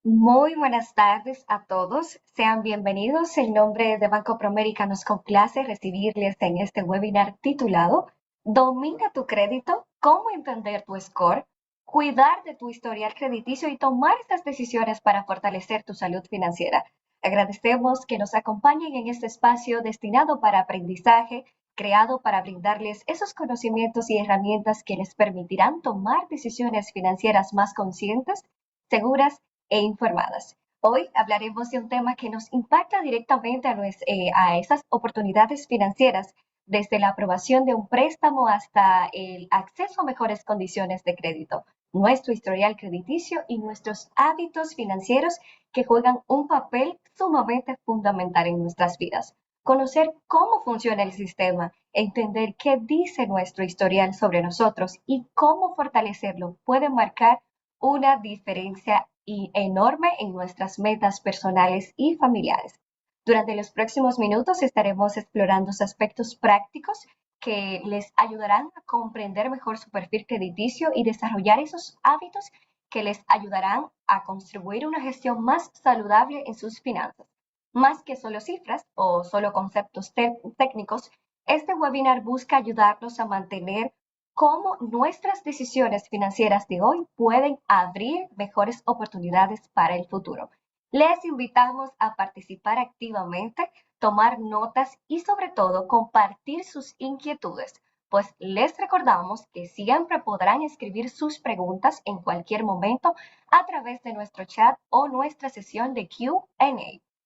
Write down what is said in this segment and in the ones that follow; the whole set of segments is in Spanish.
Muy buenas tardes a todos. Sean bienvenidos. En nombre de Banco Promérica nos complace recibirles en este webinar titulado Domina tu crédito, cómo entender tu score, cuidar de tu historial crediticio y tomar estas decisiones para fortalecer tu salud financiera. Agradecemos que nos acompañen en este espacio destinado para aprendizaje, creado para brindarles esos conocimientos y herramientas que les permitirán tomar decisiones financieras más conscientes, seguras e informadas. Hoy hablaremos de un tema que nos impacta directamente a esas oportunidades financieras, desde la aprobación de un préstamo hasta el acceso a mejores condiciones de crédito, nuestro historial crediticio y nuestros hábitos financieros que juegan un papel sumamente fundamental en nuestras vidas. Conocer cómo funciona el sistema, entender qué dice nuestro historial sobre nosotros y cómo fortalecerlo puede marcar una diferencia enorme en nuestras metas personales y familiares. Durante los próximos minutos estaremos explorando aspectos prácticos que les ayudarán a comprender mejor su perfil crediticio y desarrollar esos hábitos que les ayudarán a construir una gestión más saludable en sus finanzas. Más que solo cifras o solo conceptos técnicos, este webinar busca ayudarnos a mantener cómo nuestras decisiones financieras de hoy pueden abrir mejores oportunidades para el futuro. Les invitamos a participar activamente, tomar notas y sobre todo compartir sus inquietudes, pues les recordamos que siempre podrán escribir sus preguntas en cualquier momento a través de nuestro chat o nuestra sesión de Q&A.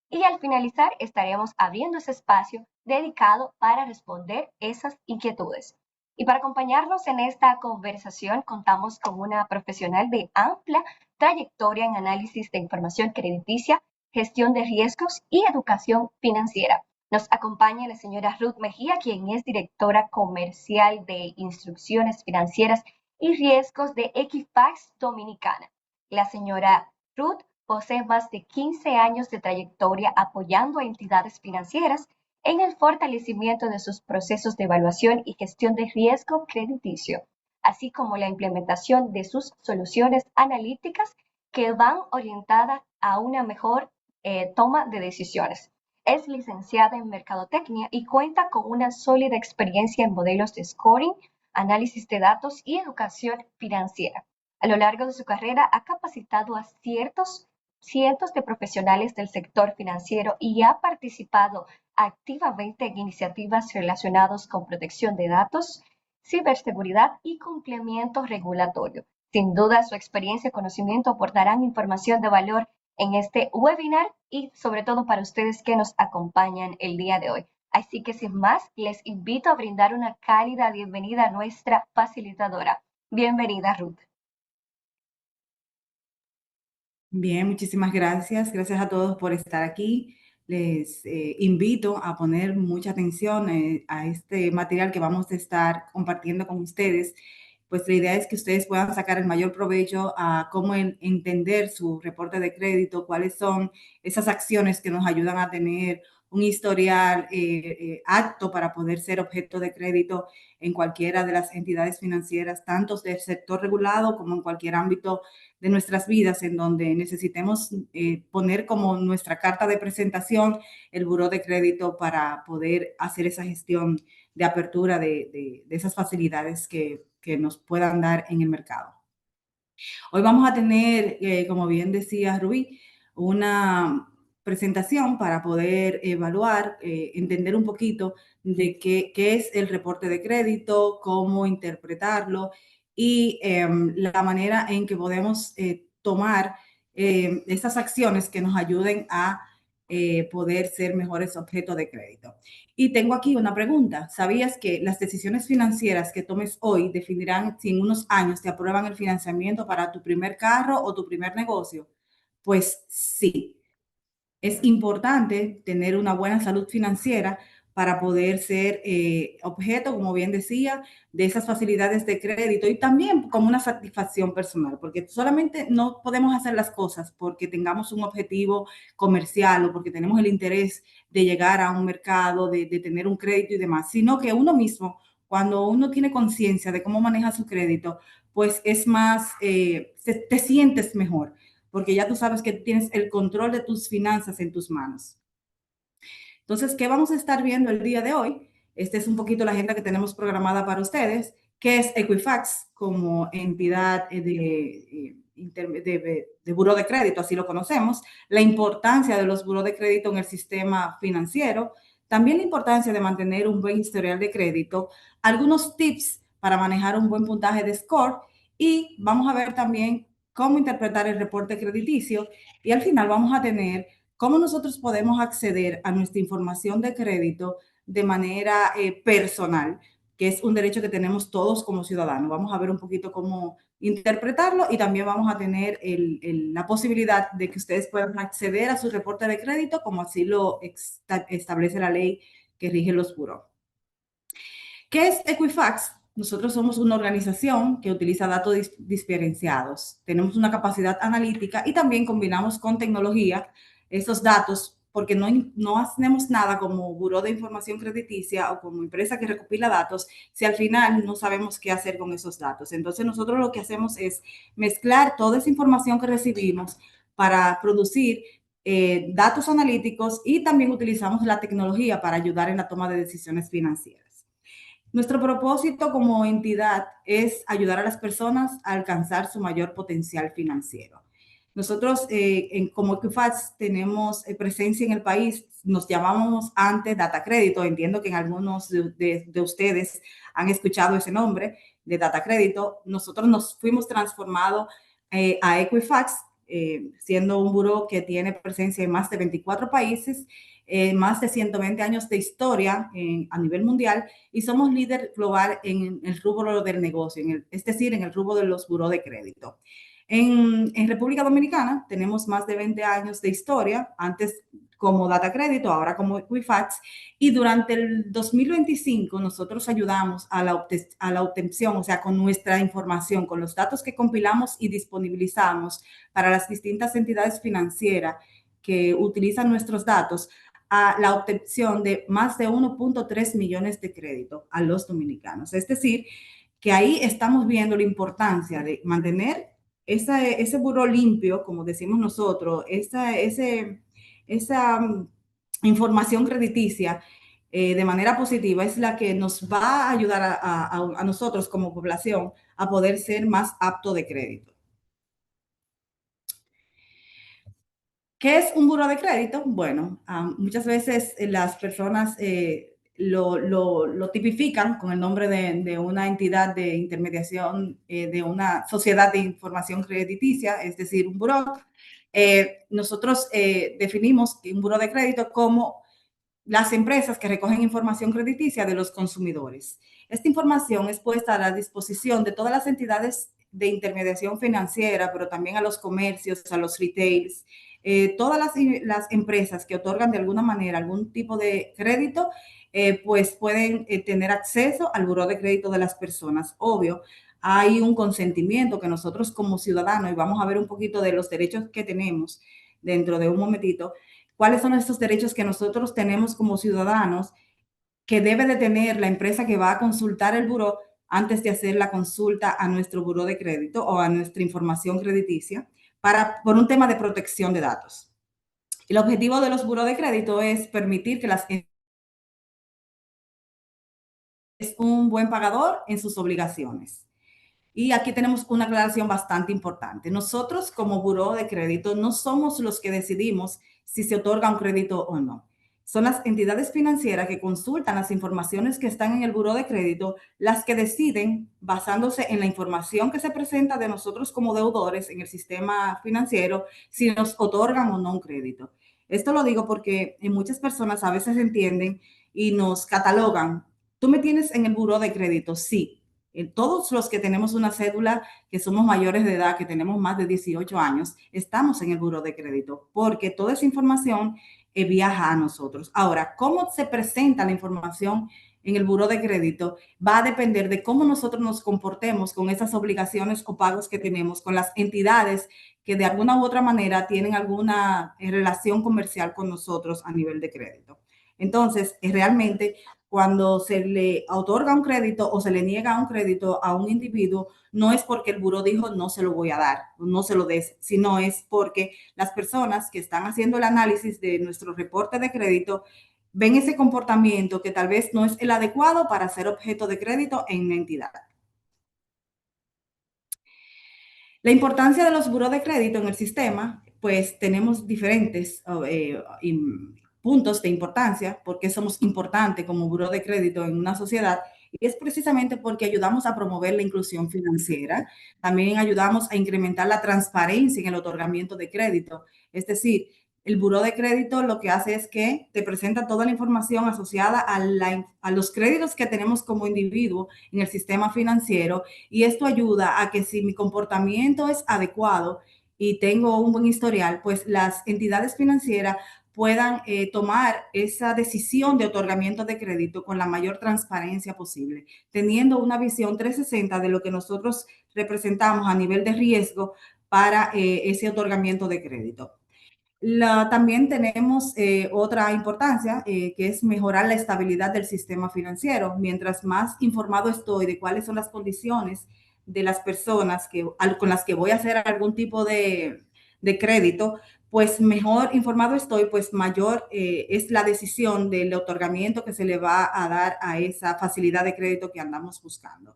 Y al finalizar estaremos abriendo ese espacio dedicado para responder esas inquietudes. Y para acompañarnos en esta conversación contamos con una profesional de amplia trayectoria en análisis de información crediticia, gestión de riesgos y educación financiera. Nos acompaña la señora Ruth Mejía, quien es directora comercial de instrucciones financieras y riesgos de Equifax Dominicana. La señora Ruth posee más de 15 años de trayectoria apoyando a entidades financieras en el fortalecimiento de sus procesos de evaluación y gestión de riesgo crediticio, así como la implementación de sus soluciones analíticas que van orientadas a una mejor toma de decisiones. Es licenciada en Mercadotecnia y cuenta con una sólida experiencia en modelos de scoring, análisis de datos y educación financiera. A lo largo de su carrera ha capacitado a cientos de profesionales del sector financiero y ha participado activamente en iniciativas relacionadas con protección de datos, ciberseguridad y cumplimiento regulatorio. Sin duda, su experiencia y conocimiento aportarán información de valor en este webinar y sobre todo para ustedes que nos acompañan el día de hoy. Así que sin más, les invito a brindar una cálida bienvenida a nuestra facilitadora. Bienvenida, Ruth. Bien, muchísimas gracias. Gracias a todos por estar aquí. Les invito a poner mucha atención a este material que vamos a estar compartiendo con ustedes. Pues la idea es que ustedes puedan sacar el mayor provecho a cómo entender su reporte de crédito, cuáles son esas acciones que nos ayudan a tener un historial apto para poder ser objeto de crédito en cualquiera de las entidades financieras, tanto del sector regulado como en cualquier ámbito de nuestras vidas en donde necesitemos poner como nuestra carta de presentación el buró de crédito para poder hacer esa gestión de apertura de esas facilidades que nos puedan dar en el mercado. Hoy vamos a tener, como bien decía Rubí, una presentación para poder evaluar, entender un poquito de qué es el reporte de crédito, cómo interpretarlo y la manera en que podemos tomar estas acciones que nos ayuden a poder ser mejores objetos de crédito. Y tengo aquí una pregunta. ¿Sabías que las decisiones financieras que tomes hoy definirán si en unos años te aprueban el financiamiento para tu primer carro o tu primer negocio? Pues sí, es importante tener una buena salud financiera para poder ser objeto, como bien decía, de esas facilidades de crédito y también como una satisfacción personal, porque solamente no podemos hacer las cosas porque tengamos un objetivo comercial o porque tenemos el interés de llegar a un mercado, de tener un crédito y demás, sino que uno mismo, cuando uno tiene conciencia de cómo maneja su crédito, pues es más, te sientes mejor porque ya tú sabes que tienes el control de tus finanzas en tus manos. Entonces, ¿qué vamos a estar viendo el día de hoy? Esta es un poquito la agenda que tenemos programada para ustedes, que es Equifax como entidad de buró de crédito, así lo conocemos, la importancia de los buró de crédito en el sistema financiero, también la importancia de mantener un buen historial de crédito, algunos tips para manejar un buen puntaje de score y vamos a ver también cómo interpretar el reporte crediticio y al final vamos a tener cómo nosotros podemos acceder a nuestra información de crédito de manera personal, que es un derecho que tenemos todos como ciudadanos. Vamos a ver un poquito cómo interpretarlo y también vamos a tener la posibilidad de que ustedes puedan acceder a su reporte de crédito como así lo establece la ley que rige los buros. ¿Qué es Equifax? Nosotros somos una organización que utiliza datos diferenciados. Tenemos una capacidad analítica y también combinamos con tecnología esos datos porque no hacemos nada como buró de información crediticia o como empresa que recopila datos si al final no sabemos qué hacer con esos datos. Entonces nosotros lo que hacemos es mezclar toda esa información que recibimos para producir datos analíticos y también utilizamos la tecnología para ayudar en la toma de decisiones financieras. Nuestro propósito como entidad es ayudar a las personas a alcanzar su mayor potencial financiero. Nosotros, como Equifax, tenemos presencia en el país. Nos llamábamos antes Data Crédito. Entiendo que en algunos de ustedes han escuchado ese nombre de Data Crédito. Nosotros nos fuimos transformados a Equifax, siendo un buró que tiene presencia en más de 24 países, más de 120 años de historia a nivel mundial y somos líder global en el rubro del negocio, es decir, en el rubro de los buró de crédito. En República Dominicana tenemos más de 20 años de historia, antes como Data Crédito, ahora como Equifax, y durante el 2025 nosotros ayudamos a la obtención, o sea, con nuestra información, con los datos que compilamos y disponibilizamos para las distintas entidades financieras que utilizan nuestros datos, a la obtención de más de 1.3 millones de créditos a los dominicanos. Es decir, que ahí estamos viendo la importancia de mantener ese buró limpio, como decimos nosotros, esa información crediticia de manera positiva es la que nos va a ayudar a nosotros como población a poder ser más apto de crédito. ¿Qué es un buró de crédito? Bueno, muchas veces las personas lo tipifican con el nombre de una entidad de intermediación, de una sociedad de información crediticia, es decir, un buró. Nosotros definimos un buró de crédito como las empresas que recogen información crediticia de los consumidores. Esta información es puesta a la disposición de todas las entidades de intermediación financiera, pero también a los comercios, a los retails, todas las empresas que otorgan de alguna manera algún tipo de crédito, pues pueden tener acceso al buró de crédito de las personas. Obvio, hay un consentimiento que nosotros como ciudadanos, y vamos a ver un poquito de los derechos que tenemos dentro de un momentito, cuáles son estos derechos que nosotros tenemos como ciudadanos que debe de tener la empresa que va a consultar el buró antes de hacer la consulta a nuestro buró de crédito o a nuestra información crediticia por un tema de protección de datos. El objetivo de los buró de crédito es permitir que es un buen pagador en sus obligaciones. Y aquí tenemos una aclaración bastante importante. Nosotros como buró de crédito no somos los que decidimos si se otorga un crédito o no. Son las entidades financieras que consultan las informaciones que están en el buró de crédito las que deciden, basándose en la información que se presenta de nosotros como deudores en el sistema financiero, si nos otorgan o no un crédito. Esto lo digo porque muchas personas a veces entienden y nos catalogan. Tú me tienes en el buró de crédito, sí. Todos los que tenemos una cédula, que somos mayores de edad, que tenemos más de 18 años, estamos en el buró de crédito porque toda esa información viaja a nosotros. Ahora, cómo se presenta la información en el buró de crédito va a depender de cómo nosotros nos comportemos con esas obligaciones o pagos que tenemos con las entidades que de alguna u otra manera tienen alguna relación comercial con nosotros a nivel de crédito. Entonces, realmente cuando se le otorga un crédito o se le niega un crédito a un individuo, no es porque el buró dijo no se lo voy a dar, no se lo des, sino es porque las personas que están haciendo el análisis de nuestro reporte de crédito ven ese comportamiento que tal vez no es el adecuado para ser objeto de crédito en una entidad. La importancia de los buros de crédito en el sistema, pues tenemos diferentes puntos de importancia, porque somos importantes como buró de crédito en una sociedad, y es precisamente porque ayudamos a promover la inclusión financiera, también ayudamos a incrementar la transparencia en el otorgamiento de crédito, es decir, el buró de crédito lo que hace es que te presenta toda la información asociada a los créditos que tenemos como individuo en el sistema financiero, y esto ayuda a que si mi comportamiento es adecuado y tengo un buen historial, pues las entidades financieras puedan tomar esa decisión de otorgamiento de crédito con la mayor transparencia posible, teniendo una visión 360 de lo que nosotros representamos a nivel de riesgo para ese otorgamiento de crédito. También tenemos otra importancia, que es mejorar la estabilidad del sistema financiero. Mientras más informado estoy de cuáles son las condiciones de las personas con las que voy a hacer algún tipo de crédito, pues mejor informado estoy, pues mayor es la decisión del otorgamiento que se le va a dar a esa facilidad de crédito que andamos buscando.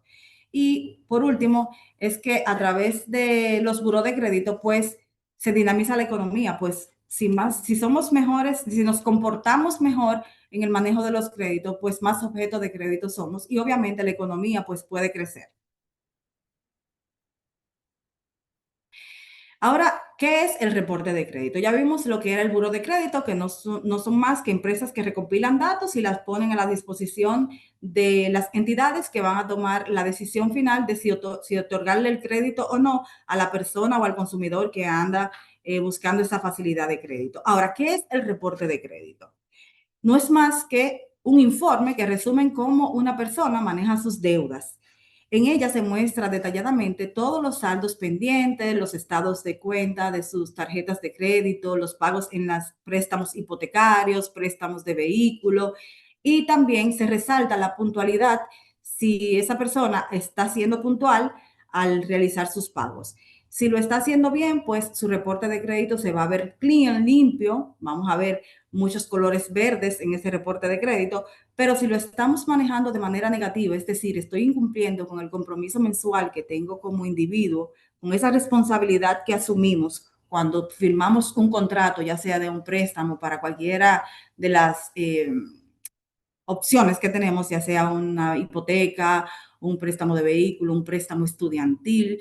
Y por último, es que a través de los buros de crédito, pues se dinamiza la economía, pues si somos mejores, si nos comportamos mejor en el manejo de los créditos, pues más objetos de crédito somos y obviamente la economía pues puede crecer. Ahora, ¿qué es el reporte de crédito? Ya vimos lo que era el buro de crédito, que no son más que empresas que recopilan datos y las ponen a la disposición de las entidades que van a tomar la decisión final de si otorgarle el crédito o no a la persona o al consumidor que anda buscando esa facilidad de crédito. Ahora, ¿qué es el reporte de crédito? No es más que un informe que resume cómo una persona maneja sus deudas. En ella se muestra detalladamente todos los saldos pendientes, los estados de cuenta de sus tarjetas de crédito, los pagos en los préstamos hipotecarios, préstamos de vehículo, y también se resalta la puntualidad si esa persona está siendo puntual al realizar sus pagos. Si lo está haciendo bien, pues su reporte de crédito se va a ver clean, limpio. Vamos a ver muchos colores verdes en ese reporte de crédito, pero si lo estamos manejando de manera negativa, es decir, estoy incumpliendo con el compromiso mensual que tengo como individuo, con esa responsabilidad que asumimos cuando firmamos un contrato, ya sea de un préstamo para cualquiera de las opciones que tenemos, ya sea una hipoteca, un préstamo de vehículo, un préstamo estudiantil.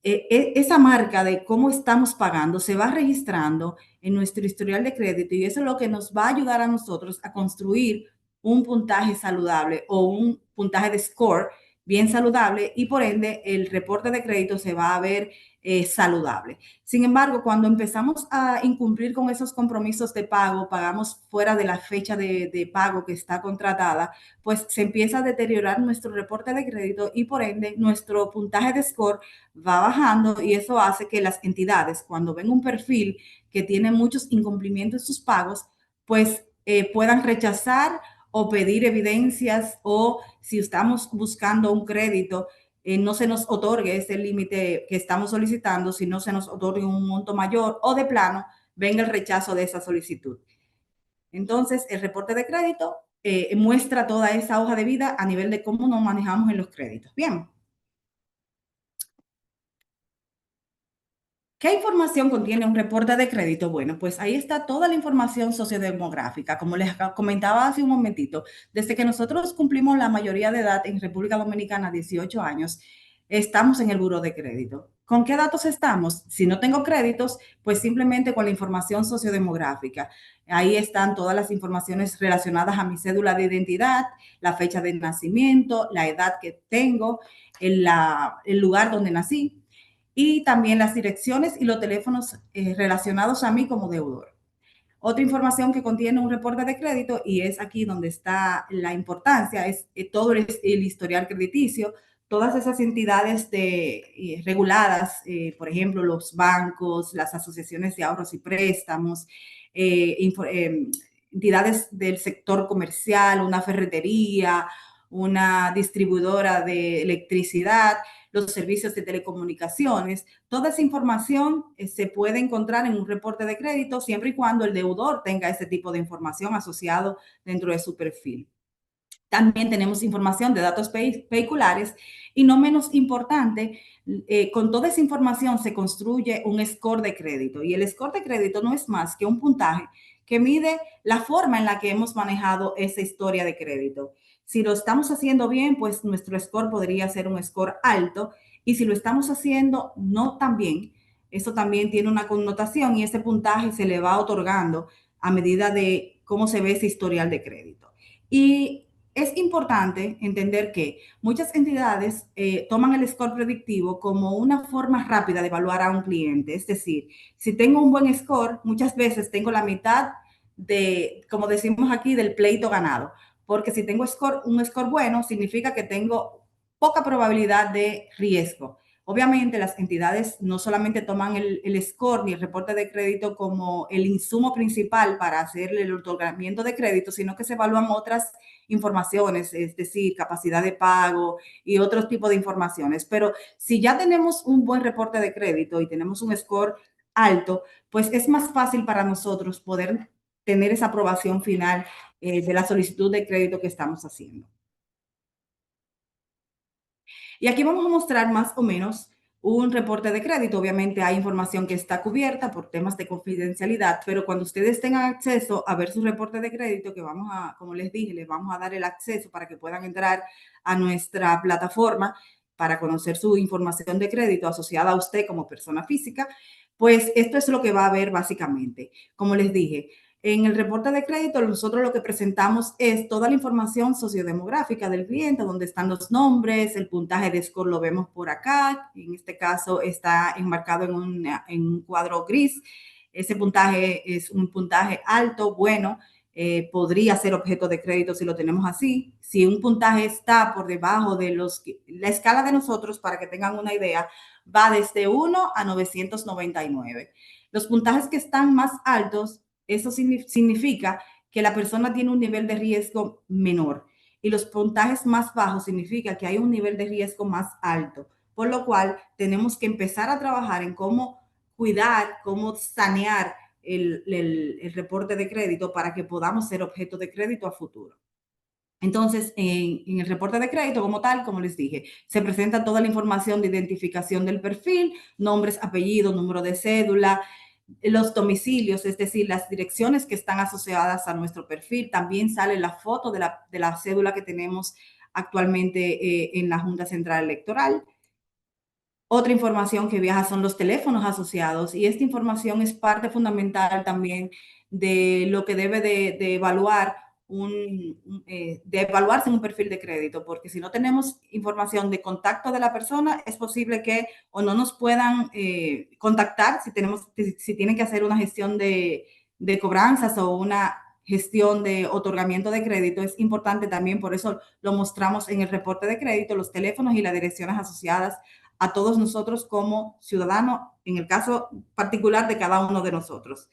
Esa marca de cómo estamos pagando se va registrando en nuestro historial de crédito, y eso es lo que nos va a ayudar a nosotros a construir un puntaje saludable o un puntaje de score bien saludable, y por ende el reporte de crédito se va a ver saludable. Sin embargo, cuando empezamos a incumplir con esos compromisos de pago, pagamos fuera de la fecha de pago que está contratada, pues se empieza a deteriorar nuestro reporte de crédito y por ende nuestro puntaje de score va bajando, y eso hace que las entidades, cuando ven un perfil que tiene muchos incumplimientos en sus pagos, pues puedan rechazar o pedir evidencias, o si estamos buscando un crédito, no se nos otorgue ese límite que estamos solicitando, sino se nos otorgue un monto mayor, o de plano venga el rechazo de esa solicitud. Entonces, el reporte de crédito muestra toda esa hoja de vida a nivel de cómo nos manejamos en los créditos. Bien. ¿Qué información contiene un reporte de crédito? Bueno, pues ahí está toda la información sociodemográfica. Como les comentaba hace un momentito, desde que nosotros cumplimos la mayoría de edad en República Dominicana, 18 años, estamos en el buro de crédito. ¿Con qué datos estamos? Si no tengo créditos, pues simplemente con la información sociodemográfica. Ahí están todas las informaciones relacionadas a mi cédula de identidad, la fecha de nacimiento, la edad que tengo, el lugar donde nací, y también las direcciones y los teléfonos relacionados a mí como deudor. Otra información que contiene un reporte de crédito, y es aquí donde está la importancia, es todo el historial crediticio, todas esas entidades reguladas, por ejemplo, los bancos, las asociaciones de ahorros y préstamos, entidades del sector comercial, una ferretería, una distribuidora de electricidad, los servicios de telecomunicaciones. Toda esa información se puede encontrar en un reporte de crédito siempre y cuando el deudor tenga ese tipo de información asociado dentro de su perfil. También tenemos información de datos vehiculares y no menos importante, con toda esa información se construye un score de crédito y el score de crédito no es más que un puntaje que mide la forma en la que hemos manejado esa historia de crédito. Si lo estamos haciendo bien, pues nuestro score podría ser un score alto y si lo estamos haciendo no tan bien, eso también tiene una connotación y ese puntaje se le va otorgando a medida de cómo se ve ese historial de crédito. Y es importante entender que muchas entidades toman el score predictivo como una forma rápida de evaluar a un cliente. Es decir, si tengo un buen score, muchas veces tengo la mitad de, como decimos aquí, del pleito ganado. Porque si tengo un score bueno, significa que tengo poca probabilidad de riesgo. Obviamente las entidades no solamente toman el score ni el reporte de crédito como el insumo principal para hacer el otorgamiento de crédito, sino que se evalúan otras informaciones, es decir, capacidad de pago y otros tipos de informaciones. Pero si ya tenemos un buen reporte de crédito y tenemos un score alto, pues es más fácil para nosotros poder tener esa aprobación final de la solicitud de crédito que estamos haciendo. Y aquí vamos a mostrar más o menos un reporte de crédito. Obviamente hay información que está cubierta por temas de confidencialidad, pero cuando ustedes tengan acceso a ver su reporte de crédito, que vamos a, como les dije, les vamos a dar el acceso para que puedan entrar a nuestra plataforma para conocer su información de crédito asociada a usted como persona física, pues esto es lo que va a ver básicamente. Como les dije, en el reporte de crédito, nosotros lo que presentamos es toda la información sociodemográfica del cliente, donde están los nombres, el puntaje de score lo vemos por acá, en este caso está enmarcado en un cuadro gris. Ese puntaje es un puntaje alto, bueno, podría ser objeto de crédito si lo tenemos así. Si un puntaje está por debajo de la escala de nosotros, para que tengan una idea, va desde 1 a 999. Los puntajes que están más altos, eso significa que la persona tiene un nivel de riesgo menor y los puntajes más bajos significa que hay un nivel de riesgo más alto, por lo cual tenemos que empezar a trabajar en cómo cuidar, cómo sanear el reporte de crédito para que podamos ser objeto de crédito a futuro. Entonces, en el reporte de crédito como tal, como les dije, se presenta toda la información de identificación del perfil, nombres, apellidos, número de cédula, los domicilios, es decir, las direcciones que están asociadas a nuestro perfil. También sale la foto de la cédula que tenemos actualmente en la Junta Central Electoral. Otra información que viaja son los teléfonos asociados y esta información es parte fundamental también de lo que debe de evaluar de evaluarse en un perfil de crédito, porque si no tenemos información de contacto de la persona, es posible que o no nos puedan contactar si tienen que hacer una gestión de cobranzas o una gestión de otorgamiento de crédito. Es importante también, por eso lo mostramos en el reporte de crédito, los teléfonos y las direcciones asociadas a todos nosotros como ciudadanos, en el caso particular de cada uno de nosotros.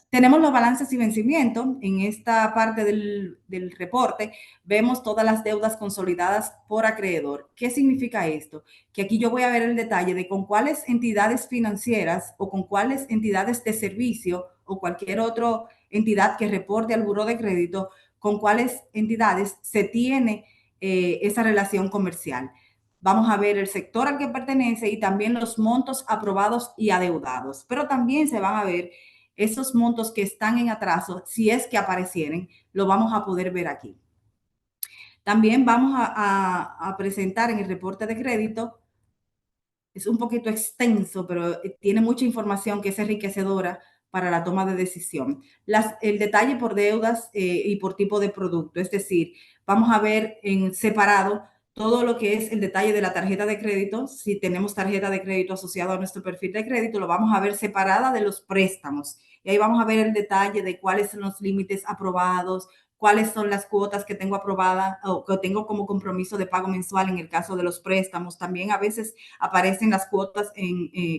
Tenemos los balances y vencimiento. En esta parte del reporte vemos todas las deudas consolidadas por acreedor. ¿Qué significa esto? Que aquí yo voy a ver el detalle de con cuáles entidades financieras o con cuáles entidades de servicio o cualquier otra entidad que reporte al buró de crédito, con cuáles entidades se tiene esa relación comercial. Vamos a ver el sector al que pertenece y también los montos aprobados y adeudados, pero también se van a ver esos montos que están en atraso, si es que aparecieren, lo vamos a poder ver aquí. También vamos a presentar en el reporte de crédito, es un poquito extenso, pero tiene mucha información que es enriquecedora para la toma de decisión. El detalle por deudas y por tipo de producto, es decir, vamos a ver en separado todo lo que es el detalle de la tarjeta de crédito. Si tenemos tarjeta de crédito asociada a nuestro perfil de crédito, lo vamos a ver separada de los préstamos. Y ahí vamos a ver el detalle de cuáles son los límites aprobados, cuáles son las cuotas que tengo aprobadas o que tengo como compromiso de pago mensual en el caso de los préstamos. También a veces aparecen las cuotas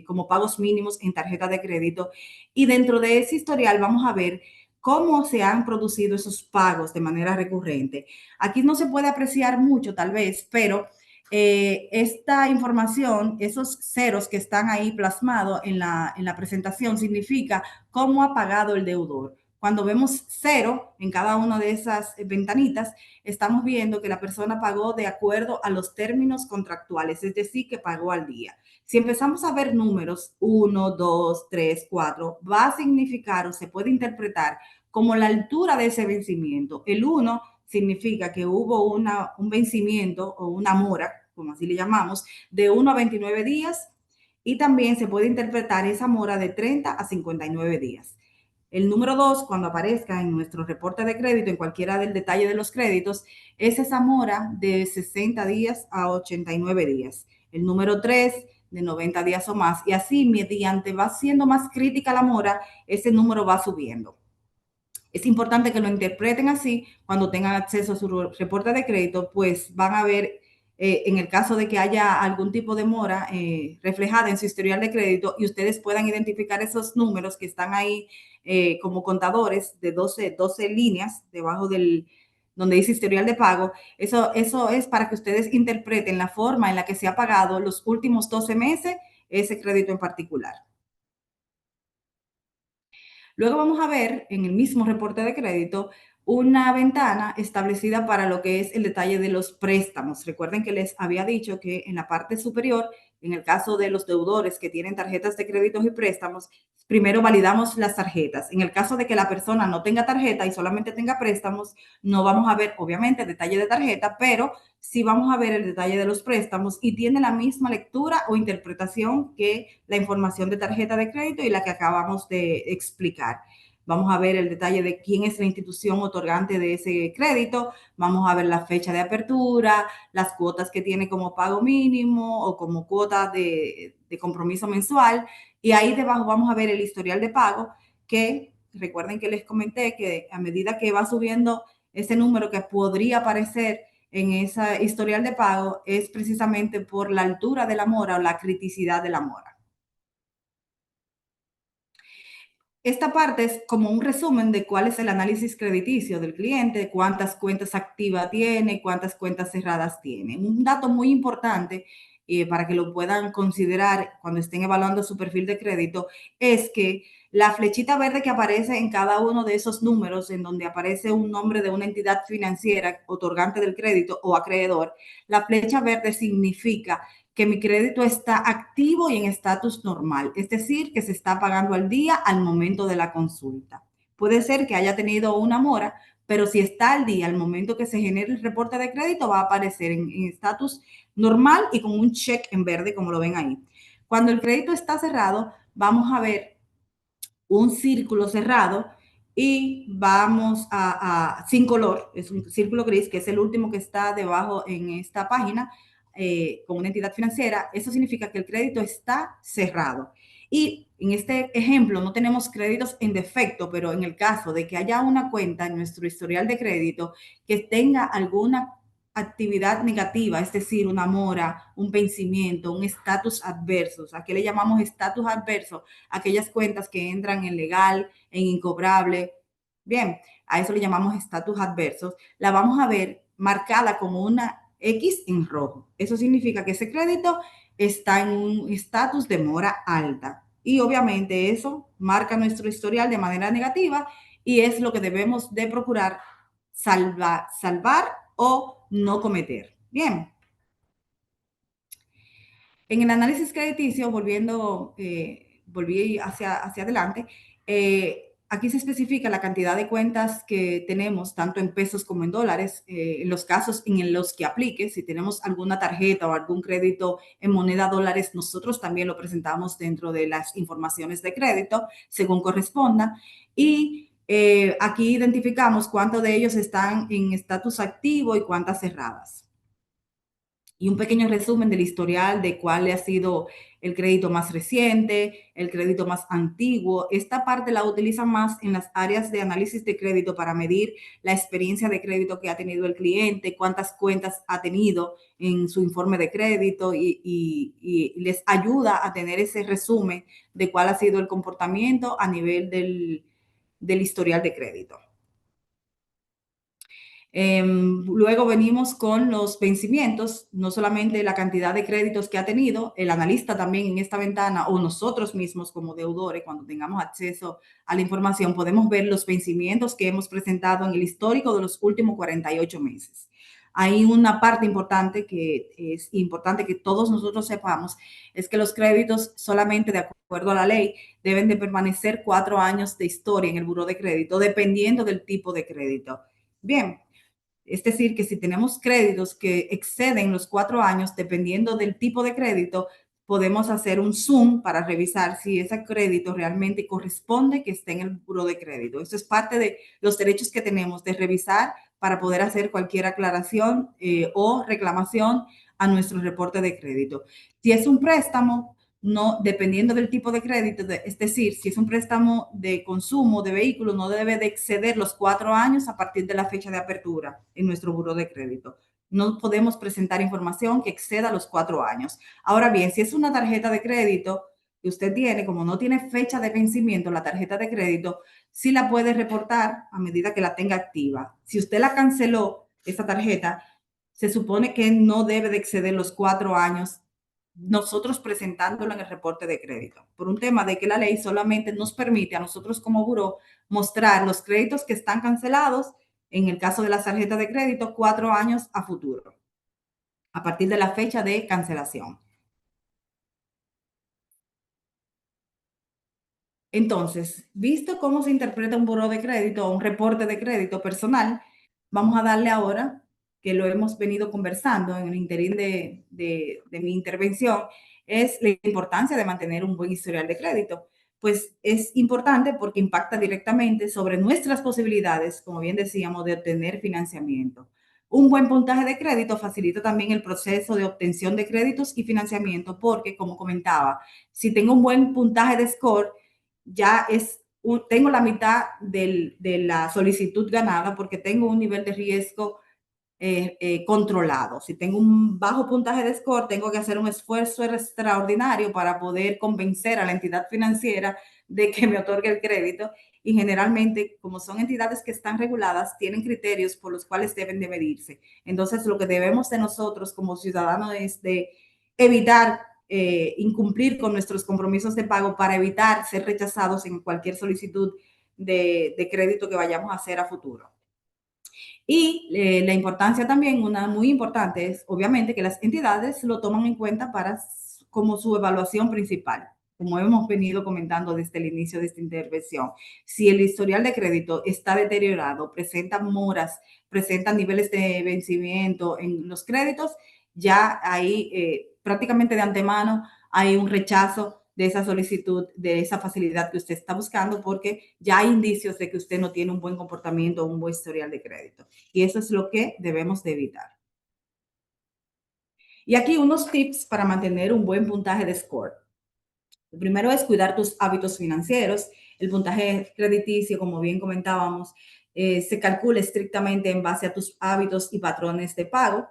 como pagos mínimos en tarjeta de crédito. Y dentro de ese historial vamos a ver cómo se han producido esos pagos de manera recurrente. Aquí no se puede apreciar mucho, tal vez, pero esta información, esos ceros que están ahí plasmados en la presentación, significa cómo ha pagado el deudor. Cuando vemos cero en cada una de esas ventanitas, estamos viendo que la persona pagó de acuerdo a los términos contractuales, es decir, que pagó al día. Si empezamos a ver números 1, 2, 3, 4, va a significar o se puede interpretar como la altura de ese vencimiento. El 1 significa que hubo un vencimiento o una mora, como así le llamamos, de 1 a 29 días, y también se puede interpretar esa mora de 30 a 59 días. El número 2, cuando aparezca en nuestro reporte de crédito, en cualquiera del detalle de los créditos, es esa mora de 60 días a 89 días. El número 3, de 90 días o más. Y así, mediante va siendo más crítica la mora, ese número va subiendo. Es importante que lo interpreten así cuando tengan acceso a su reporte de crédito, pues van a ver, en el caso de que haya algún tipo de mora reflejada en su historial de crédito y ustedes puedan identificar esos números que están ahí como contadores de 12 líneas debajo del donde dice historial de pago. Eso es para que ustedes interpreten la forma en la que se ha pagado los últimos 12 meses ese crédito en particular. Luego vamos a ver en el mismo reporte de crédito una ventana establecida para lo que es el detalle de los préstamos. Recuerden que les había dicho que en la parte superior, en el caso de los deudores que tienen tarjetas de créditos y préstamos, primero validamos las tarjetas. En el caso de que la persona no tenga tarjeta y solamente tenga préstamos, no vamos a ver, obviamente, detalle de tarjeta, pero sí vamos a ver el detalle de los préstamos y tiene la misma lectura o interpretación que la información de tarjeta de crédito y la que acabamos de explicar. Vamos a ver el detalle de quién es la institución otorgante de ese crédito, vamos a ver la fecha de apertura, las cuotas que tiene como pago mínimo o como cuota de compromiso mensual, y ahí debajo vamos a ver el historial de pago, que recuerden que les comenté que a medida que va subiendo ese número que podría aparecer en esa historial de pago, es precisamente por la altura de la mora o la criticidad de la mora. Esta parte es como un resumen de cuál es el análisis crediticio del cliente, cuántas cuentas activas tiene, cuántas cuentas cerradas tiene. Un dato muy importante para que lo puedan considerar cuando estén evaluando su perfil de crédito es que la flechita verde que aparece en cada uno de esos números, en donde aparece un nombre de una entidad financiera otorgante del crédito o acreedor, la flecha verde significa que mi crédito está activo y en estatus normal, es decir, que se está pagando al día al momento de la consulta. Puede ser que haya tenido una mora, pero si está al día al momento que se genere el reporte de crédito, va a aparecer en estatus normal y con un check en verde, como lo ven ahí. Cuando el crédito está cerrado, vamos a ver un círculo cerrado y vamos sin color, es un círculo gris, que es el último que está debajo en esta página, con una entidad financiera. Eso significa que el crédito está cerrado. Y en este ejemplo no tenemos créditos en defecto, pero en el caso de que haya una cuenta en nuestro historial de crédito que tenga alguna actividad negativa, es decir, una mora, un vencimiento, un estatus adverso. ¿A qué le llamamos estatus adverso? Aquellas cuentas que entran en legal, en incobrable. Bien, a eso le llamamos estatus adversos. La vamos a ver marcada como una X en rojo. Eso significa que ese crédito está en un estatus de mora alta. Y obviamente eso marca nuestro historial de manera negativa y es lo que debemos de procurar salvar o no cometer. Bien. En el análisis crediticio, volví hacia adelante, aquí se especifica la cantidad de cuentas que tenemos, tanto en pesos como en dólares, en los casos en los que aplique. Si tenemos alguna tarjeta o algún crédito en moneda dólares, nosotros también lo presentamos dentro de las informaciones de crédito, según corresponda. Y aquí identificamos cuántos de ellos están en estatus activo y cuántas cerradas. Y un pequeño resumen del historial de cuál ha sido el crédito más reciente, el crédito más antiguo. Esta parte la utilizan más en las áreas de análisis de crédito para medir la experiencia de crédito que ha tenido el cliente, cuántas cuentas ha tenido en su informe de crédito y les ayuda a tener ese resumen de cuál ha sido el comportamiento a nivel del historial de crédito. Luego venimos con los vencimientos, no solamente la cantidad de créditos que ha tenido, el analista también en esta ventana o nosotros mismos como deudores, cuando tengamos acceso a la información, podemos ver los vencimientos que hemos presentado en el histórico de los últimos 48 meses. Hay una parte importante que es importante que todos nosotros sepamos, es que los créditos solamente de acuerdo a la ley deben de permanecer 4 años de historia en el buró de crédito, dependiendo del tipo de crédito. Bien, es decir, que si tenemos créditos que exceden los 4 años, dependiendo del tipo de crédito, podemos hacer un zoom para revisar si ese crédito realmente corresponde que esté en el buro de crédito. Eso es parte de los derechos que tenemos de revisar para poder hacer cualquier aclaración o reclamación a nuestro reporte de crédito. Si es un préstamo, no, dependiendo del tipo de crédito, es decir, si es un préstamo de consumo de vehículos, no debe de exceder los 4 años a partir de la fecha de apertura en nuestro buró de crédito. No podemos presentar información que exceda los 4 años. Ahora bien, si es una tarjeta de crédito que usted tiene, como no tiene fecha de vencimiento la tarjeta de crédito, sí la puede reportar a medida que la tenga activa. Si usted la canceló, esa tarjeta, se supone que no debe de exceder los 4 años nosotros presentándolo en el reporte de crédito, por un tema de que la ley solamente nos permite a nosotros como buró mostrar los créditos que están cancelados, en el caso de las tarjetas de crédito, 4 años a futuro, a partir de la fecha de cancelación. Entonces, visto cómo se interpreta un buró de crédito o un reporte de crédito personal, vamos a darle ahora, que lo hemos venido conversando en el interín de mi intervención, es la importancia de mantener un buen historial de crédito. Pues es importante porque impacta directamente sobre nuestras posibilidades, como bien decíamos, de obtener financiamiento. Un buen puntaje de crédito facilita también el proceso de obtención de créditos y financiamiento porque, como comentaba, si tengo un buen puntaje de score, ya tengo la mitad de la solicitud ganada porque tengo un nivel de riesgo controlado. Si tengo un bajo puntaje de score, tengo que hacer un esfuerzo extraordinario para poder convencer a la entidad financiera de que me otorgue el crédito. Y generalmente, como son entidades que están reguladas, tienen criterios por los cuales deben de medirse. Entonces, lo que debemos de nosotros como ciudadanos es de evitar incumplir con nuestros compromisos de pago para evitar ser rechazados en cualquier solicitud de crédito que vayamos a hacer a futuro. Y la importancia también, una muy importante, es obviamente que las entidades lo toman en cuenta como su evaluación principal, como hemos venido comentando desde el inicio de esta intervención. Si el historial de crédito está deteriorado, presenta moras, presenta niveles de vencimiento en los créditos, ya ahí prácticamente de antemano hay un rechazo de esa solicitud, de esa facilidad que usted está buscando, porque ya hay indicios de que usted no tiene un buen comportamiento o un buen historial de crédito. Y eso es lo que debemos de evitar. Y aquí unos tips para mantener un buen puntaje de score. Lo primero es cuidar tus hábitos financieros. El puntaje crediticio, como bien comentábamos, se calcula estrictamente en base a tus hábitos y patrones de pago.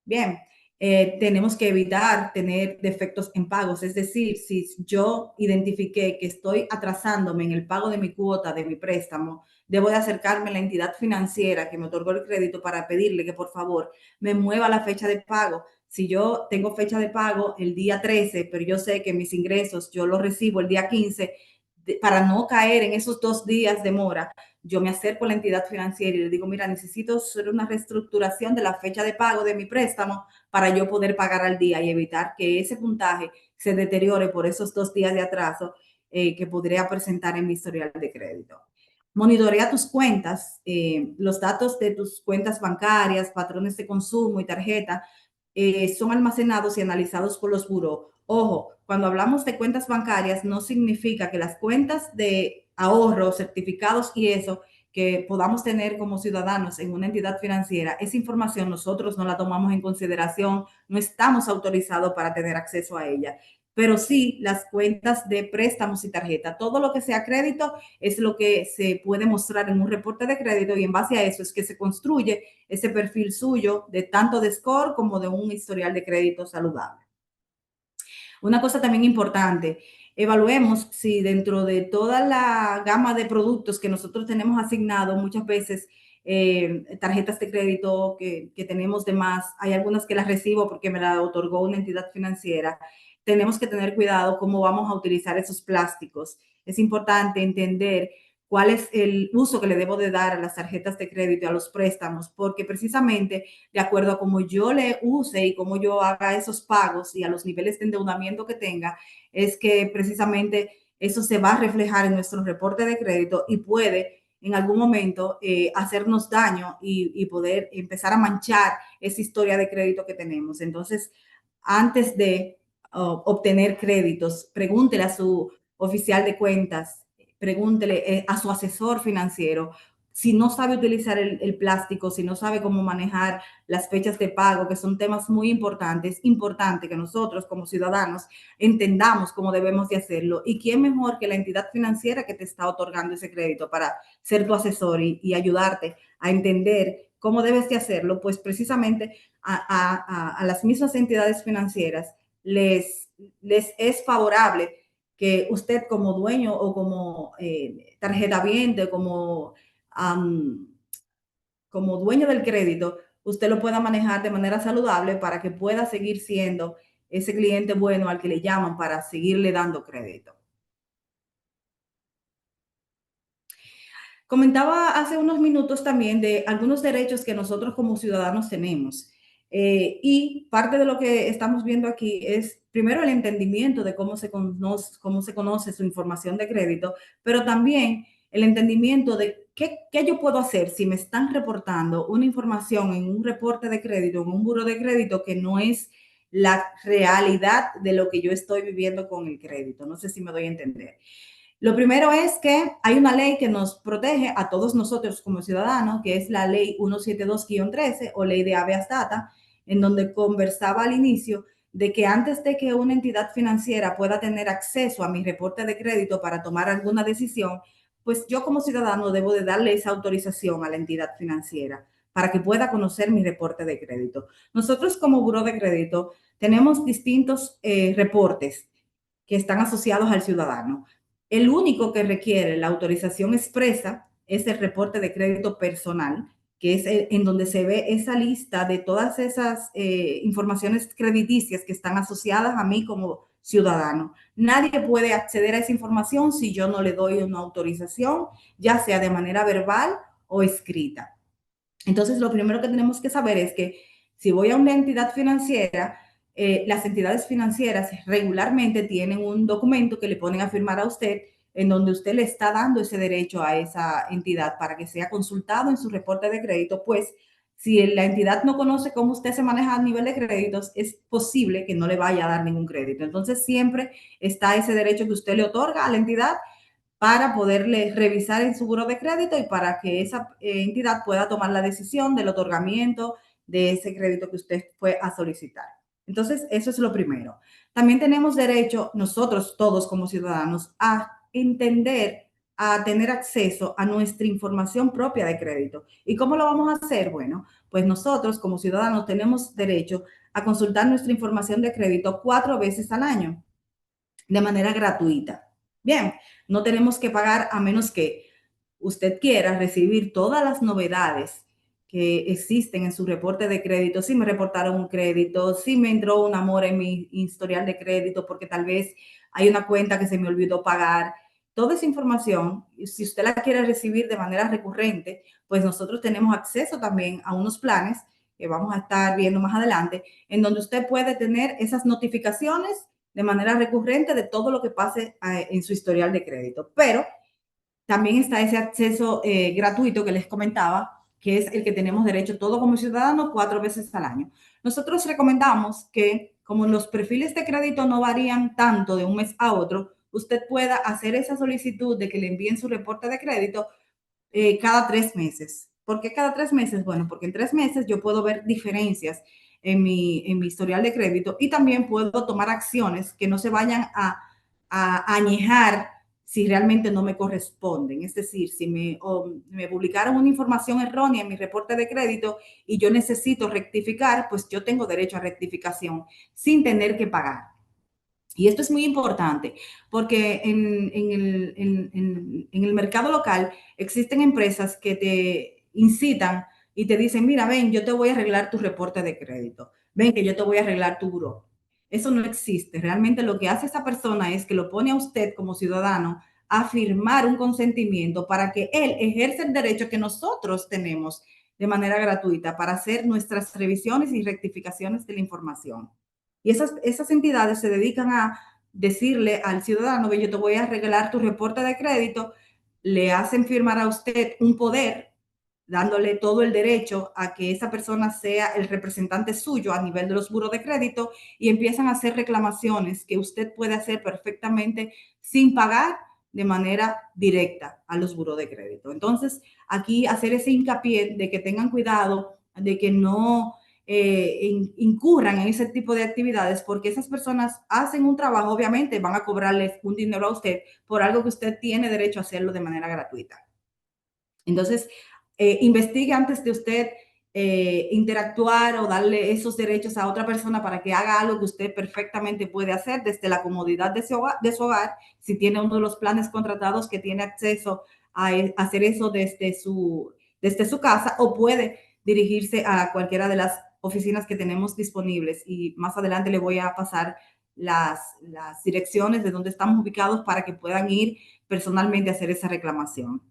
Bien, tenemos que evitar tener defectos en pagos. Es decir, si yo identifiqué que estoy atrasándome en el pago de mi cuota, de mi préstamo, debo de acercarme a la entidad financiera que me otorgó el crédito para pedirle que por favor me mueva la fecha de pago. Si yo tengo fecha de pago el día 13, pero yo sé que mis ingresos yo los recibo el día 15, para no caer en esos 2 días de mora, yo me acerco a la entidad financiera y le digo, mira, necesito hacer una reestructuración de la fecha de pago de mi préstamo para yo poder pagar al día y evitar que ese puntaje se deteriore por esos 2 días de atraso que podría presentar en mi historial de crédito. Monitorea tus cuentas, los datos de tus cuentas bancarias, patrones de consumo y tarjeta son almacenados y analizados por los burós. Ojo, cuando hablamos de cuentas bancarias, no significa que las cuentas de ahorro, certificados y eso que podamos tener como ciudadanos en una entidad financiera, esa información nosotros no la tomamos en consideración, no estamos autorizados para tener acceso a ella. Pero sí, las cuentas de préstamos y tarjeta, todo lo que sea crédito es lo que se puede mostrar en un reporte de crédito y en base a eso es que se construye ese perfil suyo de tanto de score como de un historial de crédito saludable. Una cosa también importante, evaluemos si dentro de toda la gama de productos que nosotros tenemos asignado, muchas veces tarjetas de crédito que tenemos de más, hay algunas que las recibo porque me la otorgó una entidad financiera. Tenemos que tener cuidado cómo vamos a utilizar esos plásticos. Es importante entender cuál es el uso que le debo de dar a las tarjetas de crédito y a los préstamos, porque precisamente de acuerdo a cómo yo le use y cómo yo haga esos pagos y a los niveles de endeudamiento que tenga, es que precisamente eso se va a reflejar en nuestro reporte de crédito y puede en algún momento hacernos daño y poder empezar a manchar esa historia de crédito que tenemos. Entonces, antes de obtener créditos, pregúntele a su oficial de cuentas, pregúntele a su asesor financiero. Si no sabe utilizar el plástico, si no sabe cómo manejar las fechas de pago, que son temas muy importantes, importante que nosotros como ciudadanos entendamos cómo debemos de hacerlo. ¿Y quién mejor que la entidad financiera que te está otorgando ese crédito para ser tu asesor y ayudarte a entender cómo debes de hacerlo? Pues precisamente a las mismas entidades financieras les es favorable que usted como dueño o como tarjetaviente, como dueño del crédito, usted lo pueda manejar de manera saludable para que pueda seguir siendo ese cliente bueno al que le llaman para seguirle dando crédito. Comentaba hace unos minutos también de algunos derechos que nosotros como ciudadanos tenemos. Y parte de lo que estamos viendo aquí es primero el entendimiento de cómo se conoce su información de crédito, pero también el entendimiento de qué yo puedo hacer si me están reportando una información en un reporte de crédito, en un buro de crédito que no es la realidad de lo que yo estoy viviendo con el crédito. No sé si me doy a entender. Lo primero es que hay una ley que nos protege a todos nosotros como ciudadanos, que es la ley 172-13 o ley de habeas data, en donde conversaba al inicio de que antes de que una entidad financiera pueda tener acceso a mi reporte de crédito para tomar alguna decisión, pues yo como ciudadano debo de darle esa autorización a la entidad financiera para que pueda conocer mi reporte de crédito. Nosotros como Buró de Crédito tenemos distintos reportes que están asociados al ciudadano. El único que requiere la autorización expresa es el reporte de crédito personal, que es en donde se ve esa lista de todas esas informaciones crediticias que están asociadas a mí como ciudadano. Nadie puede acceder a esa información si yo no le doy una autorización, ya sea de manera verbal o escrita. Entonces, lo primero que tenemos que saber es que si voy a una entidad financiera, las entidades financieras regularmente tienen un documento que le ponen a firmar a usted en donde usted le está dando ese derecho a esa entidad para que sea consultado en su reporte de crédito, pues si la entidad no conoce cómo usted se maneja a nivel de créditos, es posible que no le vaya a dar ningún crédito. Entonces, siempre está ese derecho que usted le otorga a la entidad para poderle revisar en su buro de crédito y para que esa entidad pueda tomar la decisión del otorgamiento de ese crédito que usted fue a solicitar. Entonces, eso es lo primero. También tenemos derecho, nosotros todos como ciudadanos, a entender, a tener acceso a nuestra información propia de crédito. ¿Y cómo lo vamos a hacer? Bueno, pues nosotros como ciudadanos tenemos derecho a consultar nuestra información de crédito 4 veces al año de manera gratuita. Bien, no tenemos que pagar a menos que usted quiera recibir todas las novedades que existen en su reporte de crédito, si me reportaron un crédito, si me entró un amor en mi historial de crédito porque tal vez hay una cuenta que se me olvidó pagar. Toda esa información, si usted la quiere recibir de manera recurrente, pues nosotros tenemos acceso también a unos planes que vamos a estar viendo más adelante, en donde usted puede tener esas notificaciones de manera recurrente de todo lo que pase en su historial de crédito. Pero también está ese acceso gratuito que les comentaba, que es el que tenemos derecho todo como ciudadanos 4 veces al año. Nosotros recomendamos que, como los perfiles de crédito no varían tanto de un mes a otro, usted pueda hacer esa solicitud de que le envíen su reporte de crédito cada 3 meses. ¿Por qué cada 3 meses? Bueno, porque en 3 meses yo puedo ver diferencias en mi historial de crédito y también puedo tomar acciones que no se vayan a añejar si realmente no me corresponden. Es decir, si me publicaron una información errónea en mi reporte de crédito y yo necesito rectificar, pues yo tengo derecho a rectificación sin tener que pagar. Y esto es muy importante porque en el mercado local existen empresas que te incitan y te dicen, mira, ven, yo te voy a arreglar tu reporte de crédito, ven que yo te voy a arreglar tu buró. Eso no existe. Realmente lo que hace esa persona es que lo pone a usted como ciudadano a firmar un consentimiento para que él ejerza el derecho que nosotros tenemos de manera gratuita para hacer nuestras revisiones y rectificaciones de la información. Y esas entidades se dedican a decirle al ciudadano que yo te voy a arreglar tu reporte de crédito, le hacen firmar a usted un poder, dándole todo el derecho a que esa persona sea el representante suyo a nivel de los buros de crédito y empiezan a hacer reclamaciones que usted puede hacer perfectamente sin pagar de manera directa a los buros de crédito. Entonces, aquí hacer ese hincapié de que tengan cuidado, de que no incurran en ese tipo de actividades, porque esas personas hacen un trabajo, obviamente van a cobrarles un dinero a usted por algo que usted tiene derecho a hacerlo de manera gratuita. Entonces, investigue antes de usted interactuar o darle esos derechos a otra persona para que haga algo que usted perfectamente puede hacer desde la comodidad de su hogar, si tiene uno de los planes contratados que tiene acceso a hacer eso desde su casa, o puede dirigirse a cualquiera de las oficinas que tenemos disponibles. Y más adelante le voy a pasar las direcciones de donde estamos ubicados para que puedan ir personalmente a hacer esa reclamación.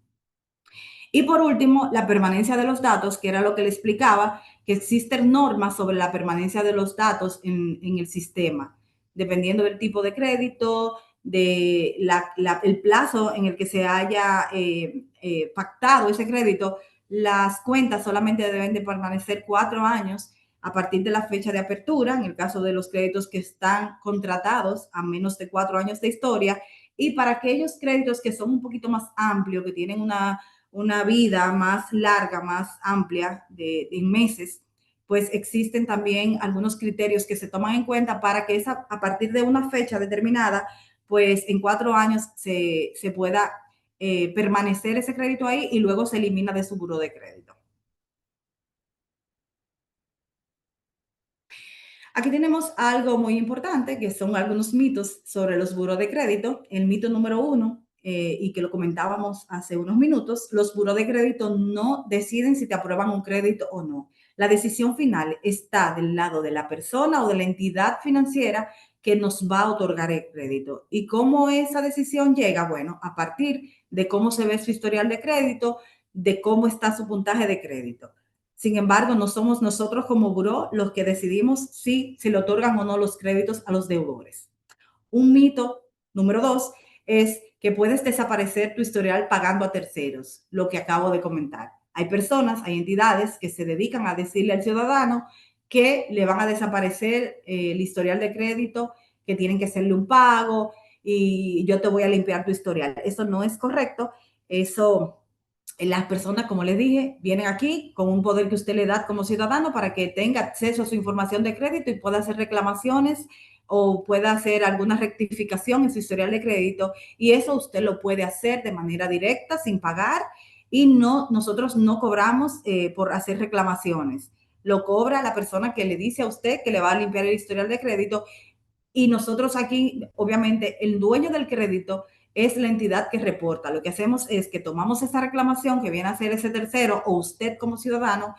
Y por último, la permanencia de los datos, que era lo que le explicaba, que existen normas sobre la permanencia de los datos en el sistema, dependiendo del tipo de crédito, de el plazo en el que se haya pactado ese crédito. Las cuentas solamente deben de permanecer 4 años a partir de la fecha de apertura, en el caso de los créditos que están contratados a menos de 4 años de historia, y para aquellos créditos que son un poquito más amplios, que tienen una vida más larga, más amplia de meses, pues existen también algunos criterios que se toman en cuenta para que a partir de una fecha determinada, pues en 4 años se pueda permanecer ese crédito ahí y luego se elimina de su buro de crédito. Aquí tenemos algo muy importante, que son algunos mitos sobre los buros de crédito. El mito número uno, y que lo comentábamos hace unos minutos, los buros de crédito no deciden si te aprueban un crédito o no. La decisión final está del lado de la persona o de la entidad financiera que nos va a otorgar el crédito. ¿Y cómo esa decisión llega? Bueno, a partir de cómo se ve su historial de crédito, de cómo está su puntaje de crédito. Sin embargo, no somos nosotros como buró los que decidimos si se le otorgan o no los créditos a los deudores. Un mito número 2 es que puedes desaparecer tu historial pagando a terceros, lo que acabo de comentar. Hay personas, hay entidades que se dedican a decirle al ciudadano que le van a desaparecer el historial de crédito, que tienen que hacerle un pago y yo te voy a limpiar tu historial. Eso no es correcto. Eso, las personas, como les dije, vienen aquí con un poder que usted le da como ciudadano para que tenga acceso a su información de crédito y pueda hacer reclamaciones o pueda hacer alguna rectificación en su historial de crédito, y eso usted lo puede hacer de manera directa sin pagar, y nosotros no cobramos por hacer reclamaciones. Lo cobra la persona que le dice a usted que le va a limpiar el historial de crédito, y nosotros aquí, obviamente, el dueño del crédito es la entidad que reporta. Lo que hacemos es que tomamos esa reclamación que viene a ser ese tercero o usted como ciudadano,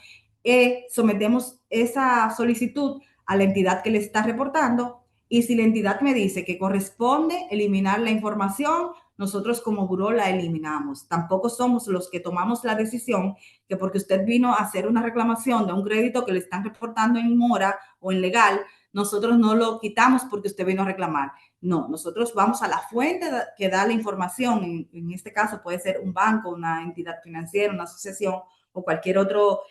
sometemos esa solicitud a la entidad que le está reportando, y si la entidad me dice que corresponde eliminar la información, nosotros como buró la eliminamos. Tampoco somos los que tomamos la decisión que porque usted vino a hacer una reclamación de un crédito que le están reportando en mora o en legal, nosotros no lo quitamos porque usted vino a reclamar. No, nosotros vamos a la fuente que da la información. En este caso puede ser un banco, una entidad financiera, una asociación o cualquier otro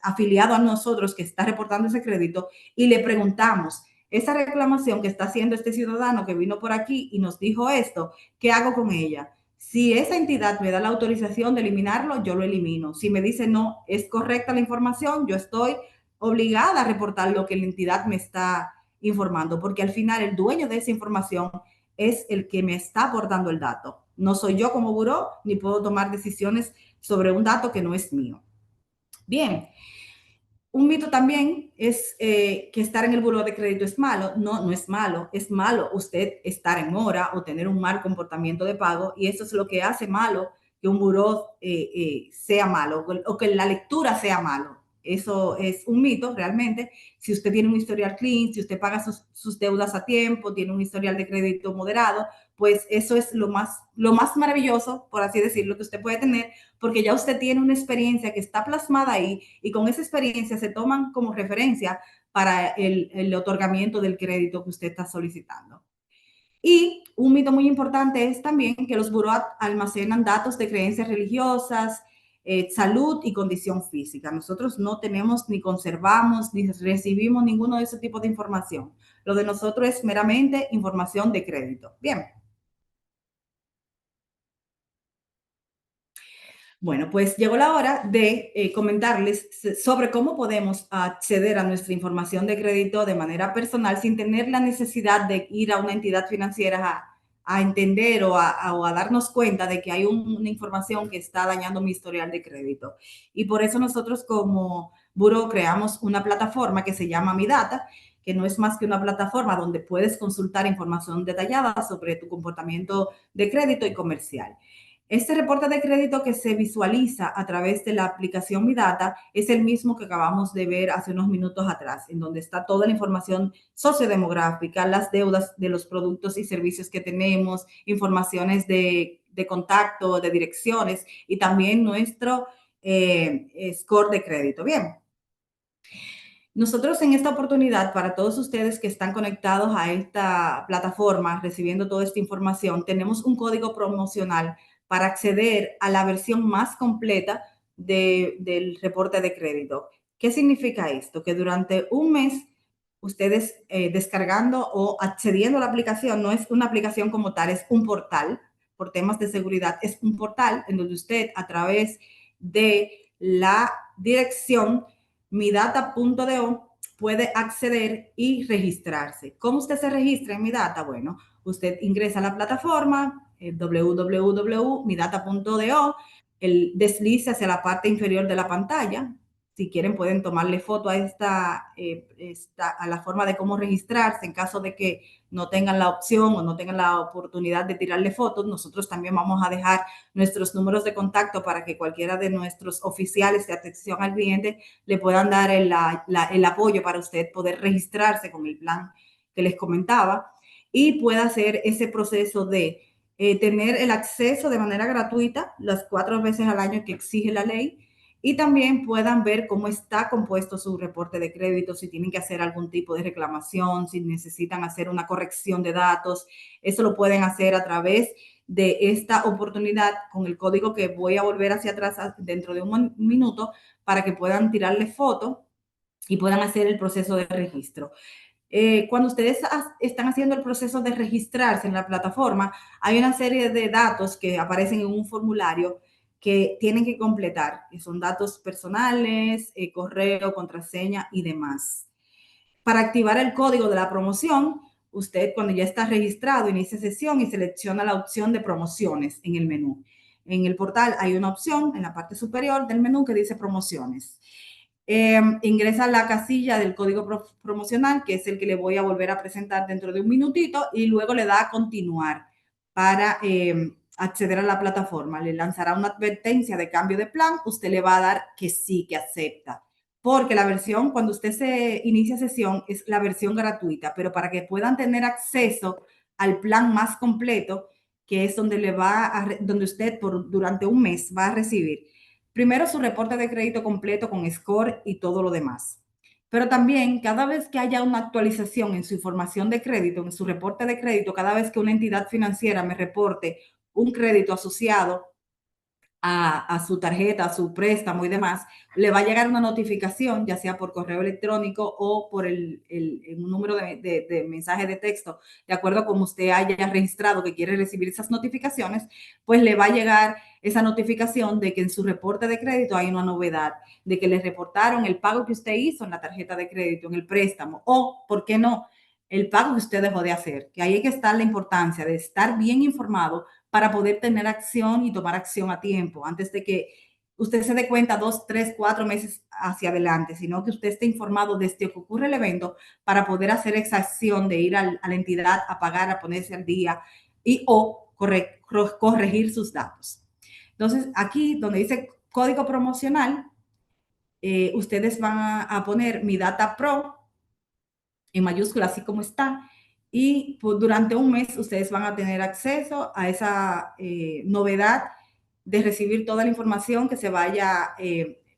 afiliado a nosotros que está reportando ese crédito, y le preguntamos, esa reclamación que está haciendo este ciudadano que vino por aquí y nos dijo esto, ¿qué hago con ella? Si esa entidad me da la autorización de eliminarlo, yo lo elimino. Si me dice no, es correcta la información, yo estoy obligada a reportar lo que la entidad me está informando, porque al final el dueño de esa información es el que me está aportando el dato. No soy yo como buró, ni puedo tomar decisiones sobre un dato que no es mío. Bien, Un mito también es que estar en el buró de crédito es malo. No, no es malo. Es malo usted estar en mora o tener un mal comportamiento de pago, y eso es lo que hace malo que un buró sea malo o que la lectura sea malo. Eso es un mito realmente. Si usted tiene un historial clean, si usted paga sus deudas a tiempo, tiene un historial de crédito moderado, pues eso es lo más maravilloso, por así decirlo, que usted puede tener, porque ya usted tiene una experiencia que está plasmada ahí, y con esa experiencia se toman como referencia para el otorgamiento del crédito que usted está solicitando. Y un mito muy importante es también que los burós almacenan datos de creencias religiosas, salud y condición física. Nosotros no tenemos, ni conservamos, ni recibimos ninguno de ese tipo de información. Lo de nosotros es meramente información de crédito. Bien. Bueno, pues llegó la hora de comentarles sobre cómo podemos acceder a nuestra información de crédito de manera personal sin tener la necesidad de ir a una entidad financiera a entender o a darnos cuenta de que hay una información que está dañando mi historial de crédito. Y por eso nosotros como Buró creamos una plataforma que se llama Mi Data, que no es más que una plataforma donde puedes consultar información detallada sobre tu comportamiento de crédito y comercial. Este reporte de crédito que se visualiza a través de la aplicación Mi Data es el mismo que acabamos de ver hace unos minutos atrás, en donde está toda la información sociodemográfica, las deudas de los productos y servicios que tenemos, informaciones de contacto, de direcciones, y también nuestro score de crédito. Bien. Nosotros en esta oportunidad, para todos ustedes que están conectados a esta plataforma, recibiendo toda esta información, tenemos un código promocional para acceder a la versión más completa del reporte de crédito. ¿Qué significa esto? Que durante un mes, ustedes descargando o accediendo a la aplicación, no es una aplicación como tal, es un portal. Por temas de seguridad, es un portal en donde usted, a través de la dirección midata.do, puede acceder y registrarse. ¿Cómo usted se registra en Midata? Bueno, usted ingresa a la plataforma www.midata.do, deslice hacia la parte inferior de la pantalla. Si quieren, pueden tomarle foto a a la forma de cómo registrarse en caso de que no tengan la opción o no tengan la oportunidad de tirarle fotos. Nosotros también vamos a dejar nuestros números de contacto para que cualquiera de nuestros oficiales de atención al cliente le puedan dar el apoyo para usted poder registrarse con el plan que les comentaba, y pueda hacer ese proceso de tener el acceso de manera gratuita las 4 veces al año que exige la ley, y también puedan ver cómo está compuesto su reporte de crédito, si tienen que hacer algún tipo de reclamación, si necesitan hacer una corrección de datos. Eso lo pueden hacer a través de esta oportunidad con el código que voy a volver hacia atrás dentro de un minuto, para que puedan tirarle foto y puedan hacer el proceso de registro. Cuando ustedes están haciendo el proceso de registrarse en la plataforma, hay una serie de datos que aparecen en un formulario que tienen que completar, que son datos personales, correo, contraseña y demás. Para activar el código de la promoción, usted, cuando ya está registrado, inicia sesión y selecciona la opción de promociones en el menú. En el portal hay una opción en la parte superior del menú que dice promociones. Ingresa la casilla del código promocional, que es el que le voy a volver a presentar dentro de un minutito, y luego le da a continuar para acceder a la plataforma. Le lanzará una advertencia de cambio de plan. Usted le va a dar que sí, que acepta, porque la versión, cuando usted se inicia sesión, es la versión gratuita, pero para que puedan tener acceso al plan más completo, que es donde donde usted durante un mes va a recibir primero su reporte de crédito completo con score y todo lo demás. Pero también, cada vez que haya una actualización en su información de crédito, en su reporte de crédito, cada vez que una entidad financiera me reporte un crédito asociado a su tarjeta, a su préstamo y demás, le va a llegar una notificación, ya sea por correo electrónico o por un número de mensaje de texto, de acuerdo a como usted haya registrado que quiere recibir esas notificaciones. Pues le va a llegar esa notificación de que en su reporte de crédito hay una novedad, de que le reportaron el pago que usted hizo en la tarjeta de crédito, en el préstamo, o, ¿por qué no?, el pago que usted dejó de hacer. Que ahí es que está la importancia de estar bien informado para poder tener acción y tomar acción a tiempo, antes de que usted se dé cuenta 2, 3, 4 meses hacia adelante, sino que usted esté informado desde que ocurre el evento para poder hacer esa acción de ir a la entidad a pagar, a ponerse al día y o corregir sus datos. Entonces, aquí donde dice código promocional, ustedes van a poner Mi Data Pro en mayúscula, así como está, y pues, durante un mes ustedes van a tener acceso a esa novedad de recibir toda la información que se vaya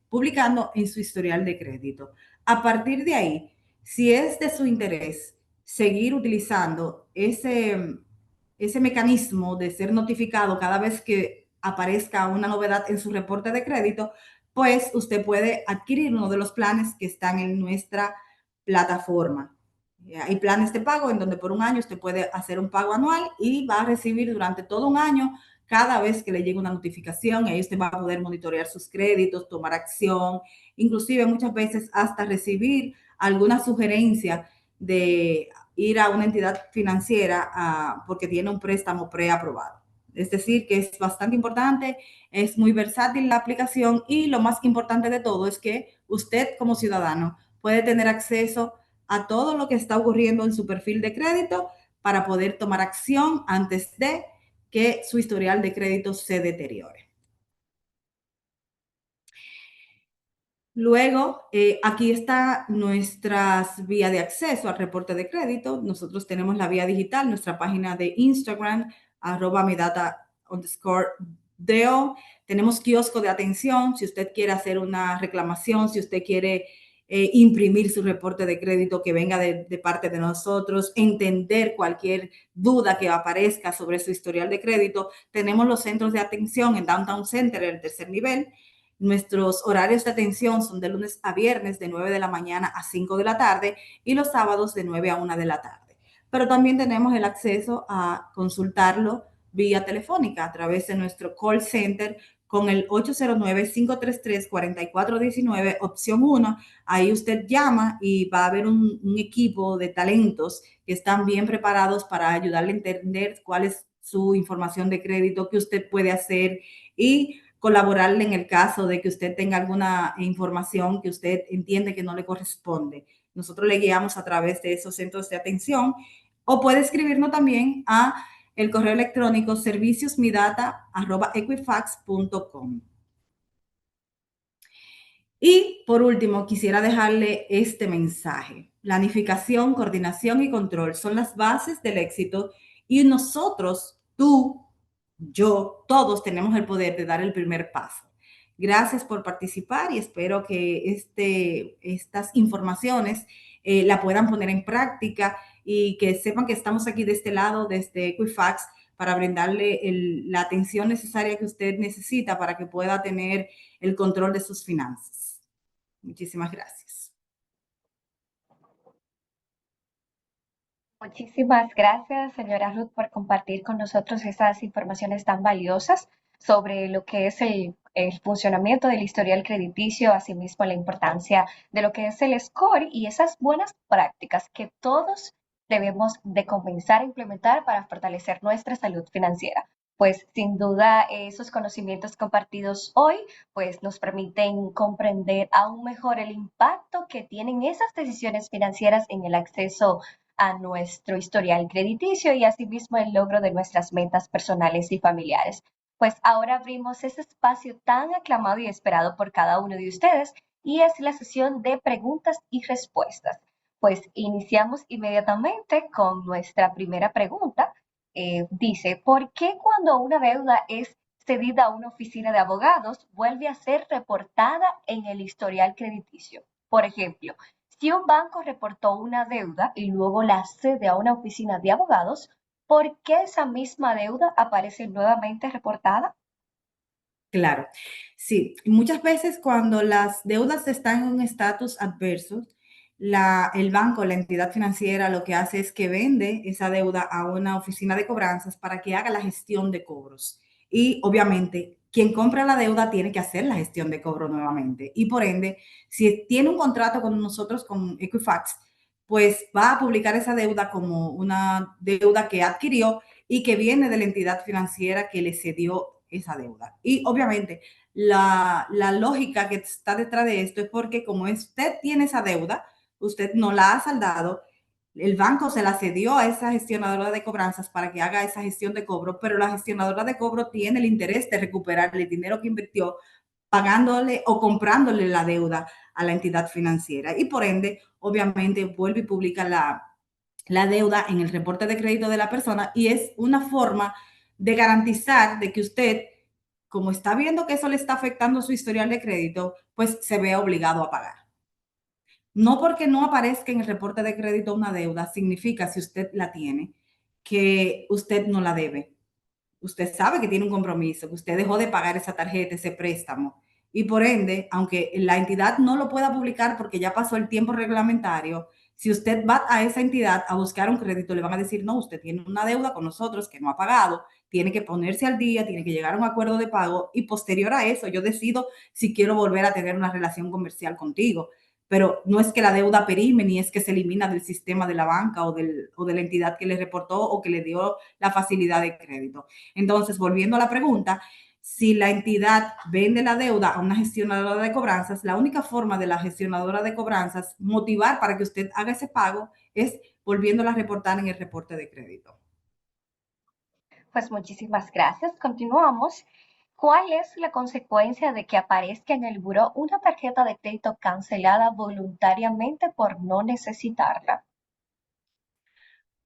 publicando en su historial de crédito. A partir de ahí, si es de su interés seguir utilizando ese mecanismo de ser notificado cada vez que aparezca una novedad en su reporte de crédito, pues usted puede adquirir uno de los planes que están en nuestra plataforma. Hay planes de pago en donde por un año usted puede hacer un pago anual y va a recibir durante todo un año cada vez que le llegue una notificación. Ahí usted va a poder monitorear sus créditos, tomar acción, inclusive muchas veces hasta recibir alguna sugerencia de ir a una entidad financiera porque tiene un préstamo preaprobado. Es decir, que es bastante importante, es muy versátil la aplicación y lo más importante de todo es que usted como ciudadano puede tener acceso a todo lo que está ocurriendo en su perfil de crédito para poder tomar acción antes de que su historial de crédito se deteriore. Luego, aquí está nuestras vías de acceso al reporte de crédito. Nosotros tenemos la vía digital, nuestra página de Instagram, @midata_do. Tenemos kiosco de atención, si usted quiere hacer una reclamación, si usted quiere imprimir su reporte de crédito que venga de parte de nosotros, entender cualquier duda que aparezca sobre su historial de crédito. Tenemos los centros de atención en Downtown Center, el tercer nivel. Nuestros horarios de atención son de lunes a viernes de 9 de la mañana a 5 de la tarde y los sábados de 9 a 1 de la tarde. Pero también tenemos el acceso a consultarlo vía telefónica a través de nuestro call center con el 809-533-4419, opción 1. Ahí usted llama y va a haber un equipo de talentos que están bien preparados para ayudarle a entender cuál es su información de crédito, qué usted puede hacer y colaborarle en el caso de que usted tenga alguna información que usted entiende que no le corresponde. Nosotros le guiamos a través de esos centros de atención o puede escribirnos también a el correo electrónico serviciosmidata@equifax.com. Y por último, quisiera dejarle este mensaje. Planificación, coordinación y control son las bases del éxito y nosotros, tú, yo, todos tenemos el poder de dar el primer paso. Gracias por participar y espero que estas informaciones la puedan poner en práctica y que sepan que estamos aquí de este lado, desde Equifax, para brindarle la atención necesaria que usted necesita para que pueda tener el control de sus finanzas. Muchísimas gracias. Muchísimas gracias, señora Ruth, por compartir con nosotros esas informaciones tan valiosas sobre lo que es el funcionamiento del historial crediticio, asimismo la importancia de lo que es el score y esas buenas prácticas que todos debemos de comenzar a implementar para fortalecer nuestra salud financiera. Pues sin duda esos conocimientos compartidos hoy pues nos permiten comprender aún mejor el impacto que tienen esas decisiones financieras en el acceso a nuestro historial crediticio y asimismo el logro de nuestras metas personales y familiares. Pues ahora abrimos ese espacio tan aclamado y esperado por cada uno de ustedes y es la sesión de preguntas y respuestas. Pues iniciamos inmediatamente con nuestra primera pregunta. Dice, ¿por qué cuando una deuda es cedida a una oficina de abogados vuelve a ser reportada en el historial crediticio? Por ejemplo, si un banco reportó una deuda y luego la cede a una oficina de abogados, ¿por qué esa misma deuda aparece nuevamente reportada? Claro, sí. Muchas veces cuando las deudas están en un estatus adverso, el banco, la entidad financiera, lo que hace es que vende esa deuda a una oficina de cobranzas para que haga la gestión de cobros. Y obviamente, quien compra la deuda tiene que hacer la gestión de cobro nuevamente. Y por ende, si tiene un contrato con nosotros, con Equifax, pues va a publicar esa deuda como una deuda que adquirió y que viene de la entidad financiera que le cedió esa deuda. Y obviamente la lógica que está detrás de esto es porque como usted tiene esa deuda, usted no la ha saldado, el banco se la cedió a esa gestionadora de cobranzas para que haga esa gestión de cobro, pero la gestionadora de cobro tiene el interés de recuperar el dinero que invirtió pagándole o comprándole la deuda a la entidad financiera. Y por ende, obviamente, vuelve y publica la deuda en el reporte de crédito de la persona y es una forma de garantizar de que usted, como está viendo que eso le está afectando su historial de crédito, pues se vea obligado a pagar. No porque no aparezca en el reporte de crédito una deuda, significa, si usted la tiene, que usted no la debe. Usted sabe que tiene un compromiso, que usted dejó de pagar esa tarjeta, ese préstamo. Y por ende, aunque la entidad no lo pueda publicar porque ya pasó el tiempo reglamentario, si usted va a esa entidad a buscar un crédito, le van a decir, no, usted tiene una deuda con nosotros que no ha pagado, tiene que ponerse al día, tiene que llegar a un acuerdo de pago y posterior a eso yo decido si quiero volver a tener una relación comercial contigo. Pero no es que la deuda perime ni es que se elimina del sistema de la banca o de la entidad que le reportó o que le dio la facilidad de crédito. Entonces, volviendo a la pregunta, si la entidad vende la deuda a una gestionadora de cobranzas, la única forma de la gestionadora de cobranzas motivar para que usted haga ese pago es volviéndola a reportar en el reporte de crédito. Pues muchísimas gracias. Continuamos. ¿Cuál es la consecuencia de que aparezca en el buró una tarjeta de crédito cancelada voluntariamente por no necesitarla?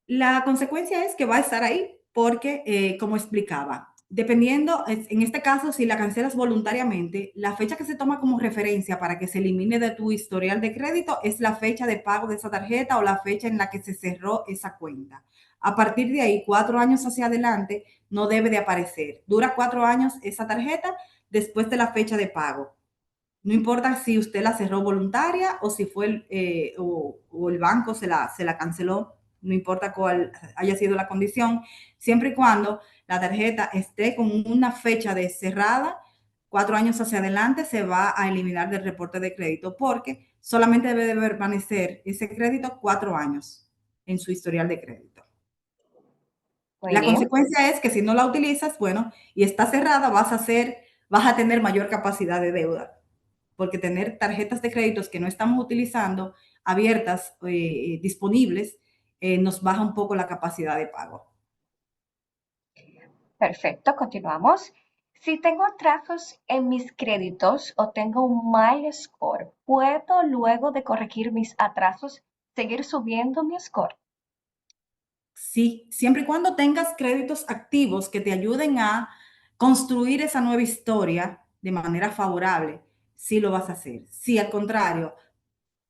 La consecuencia es que va a estar ahí porque, como explicaba, dependiendo, en este caso, si la cancelas voluntariamente, la fecha que se toma como referencia para que se elimine de tu historial de crédito es la fecha de pago de esa tarjeta o la fecha en la que se cerró esa cuenta. A partir de ahí, 4 años hacia adelante, no debe de aparecer. Dura 4 años esa tarjeta después de la fecha de pago. No importa si usted la cerró voluntaria o si fue o el banco se la canceló, no importa cuál haya sido la condición, siempre y cuando la tarjeta esté con una fecha de cerrada, 4 años hacia adelante se va a eliminar del reporte de crédito porque solamente debe de permanecer ese crédito 4 años en su historial de crédito. Muy La bien. consecuencia es que si no la utilizas, bueno, y está cerrada, vas a tener mayor capacidad de deuda porque tener tarjetas de créditos que no estamos utilizando abiertas, disponibles, nos baja un poco la capacidad de pago. Perfecto, continuamos. Si tengo atrasos en mis créditos o tengo un mal score, ¿puedo luego de corregir mis atrasos seguir subiendo mi score? Sí, siempre y cuando tengas créditos activos que te ayuden a construir esa nueva historia de manera favorable, sí lo vas a hacer. Si al contrario,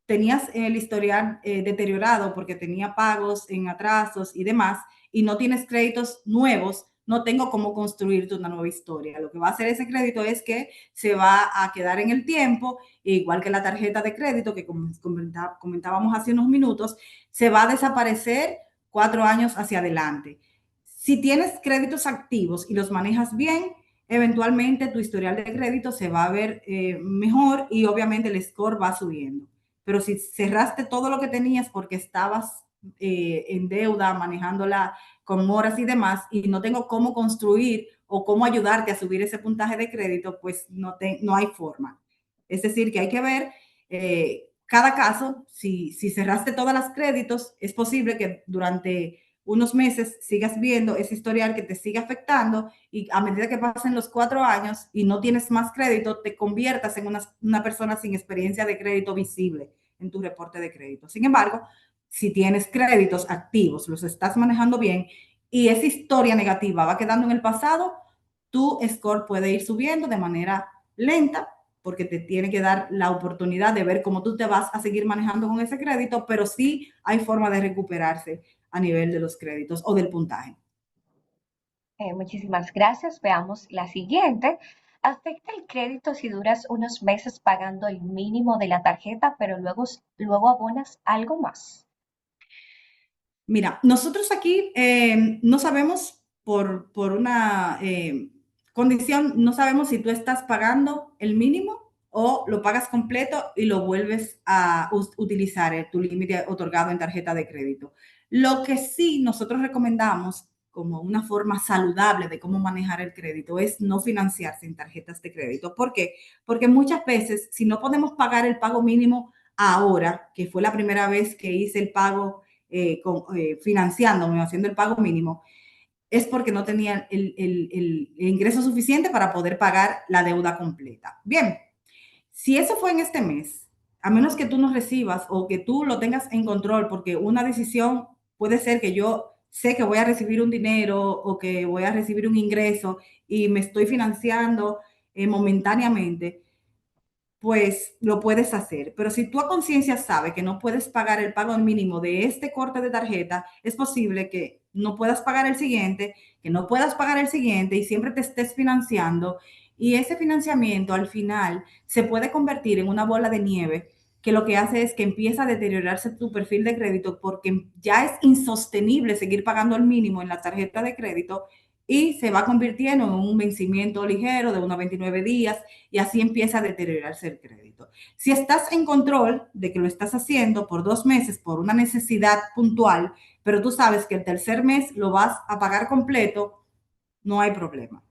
tenías el historial deteriorado porque tenía pagos en atrasos y demás, y no tienes créditos nuevos, no tengo cómo construirte una nueva historia. Lo que va a hacer ese crédito es que se va a quedar en el tiempo, igual que la tarjeta de crédito que comentábamos hace unos minutos, se va a desaparecer 4 años hacia adelante. Si tienes créditos activos y los manejas bien, eventualmente tu historial de crédito se va a ver mejor y obviamente el score va subiendo. Pero si cerraste todo lo que tenías porque estabas en deuda, manejándola con moras y demás, y no tengo cómo construir o cómo ayudarte a subir ese puntaje de crédito, pues no hay forma. Es decir, que hay que ver cada caso, si cerraste todos los créditos, es posible que durante unos meses sigas viendo ese historial que te sigue afectando y a medida que pasen los 4 años y no tienes más crédito, te conviertas en una persona sin experiencia de crédito visible en tu reporte de crédito. Sin embargo, si tienes créditos activos, los estás manejando bien y esa historia negativa va quedando en el pasado, tu score puede ir subiendo de manera lenta porque te tiene que dar la oportunidad de ver cómo tú te vas a seguir manejando con ese crédito, pero sí hay forma de recuperarse a nivel de los créditos o del puntaje. Muchísimas gracias. Veamos la siguiente. ¿Afecta el crédito si duras unos meses pagando el mínimo de la tarjeta, pero luego abonas algo más? Mira, nosotros aquí no sabemos por una condición, no sabemos si tú estás pagando el mínimo o lo pagas completo y lo vuelves a utilizar tu límite otorgado en tarjeta de crédito. Lo que sí nosotros recomendamos como una forma saludable de cómo manejar el crédito, es no financiarse en tarjetas de crédito. ¿Por qué? Porque muchas veces, si no podemos pagar el pago mínimo ahora, que fue la primera vez que hice el pago financiándome, haciendo el pago mínimo, es porque no tenían el ingreso suficiente para poder pagar la deuda completa. Bien, si eso fue en este mes, a menos que tú no recibas o que tú lo tengas en control, porque una decisión puede ser que yo sé que voy a recibir un dinero o que voy a recibir un ingreso y me estoy financiando momentáneamente, pues lo puedes hacer. Pero si tú a conciencia sabes que no puedes pagar el pago mínimo de este corte de tarjeta, es posible que no puedas pagar el siguiente, que no puedas pagar el siguiente y siempre te estés financiando. Y ese financiamiento al final se puede convertir en una bola de nieve que lo que hace es que empieza a deteriorarse tu perfil de crédito porque ya es insostenible seguir pagando el mínimo en la tarjeta de crédito y se va convirtiendo en un vencimiento ligero de unos 29 días y así empieza a deteriorarse el crédito. Si estás en control de que lo estás haciendo por 2 meses por una necesidad puntual, pero tú sabes que el tercer mes lo vas a pagar completo, no hay problema.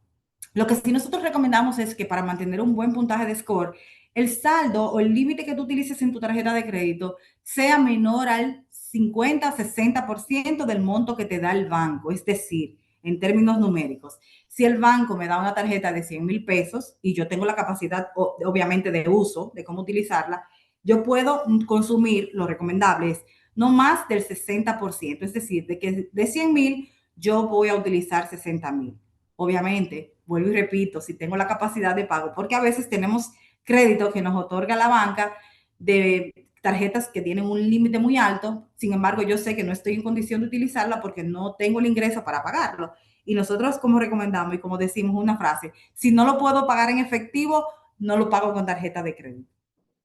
Lo que sí nosotros recomendamos es que para mantener un buen puntaje de score, el saldo o el límite que tú utilices en tu tarjeta de crédito sea menor al 50-60% del monto que te da el banco, es decir, en términos numéricos. Si el banco me da una tarjeta de 100,000 pesos y yo tengo la capacidad, obviamente, de uso, de cómo utilizarla, yo puedo consumir, lo recomendable es no más del 60%, es decir, de que de 100,000 yo voy a utilizar 60,000. Obviamente, vuelvo y repito, si tengo la capacidad de pago, porque a veces tenemos crédito que nos otorga la banca de tarjetas que tienen un límite muy alto, sin embargo, yo sé que no estoy en condición de utilizarla porque no tengo el ingreso para pagarlo. Y nosotros como recomendamos y como decimos una frase, si no lo puedo pagar en efectivo, no lo pago con tarjeta de crédito.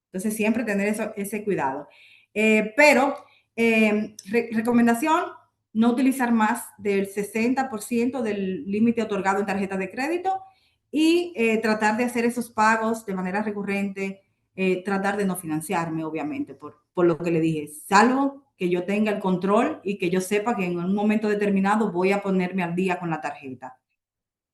Entonces, siempre tener ese cuidado. Recomendación, no utilizar más del 60% del límite otorgado en tarjeta de crédito y tratar de hacer esos pagos de manera recurrente, tratar de no financiarme, obviamente, por lo que le dije, salvo que yo tenga el control y que yo sepa que en un momento determinado voy a ponerme al día con la tarjeta.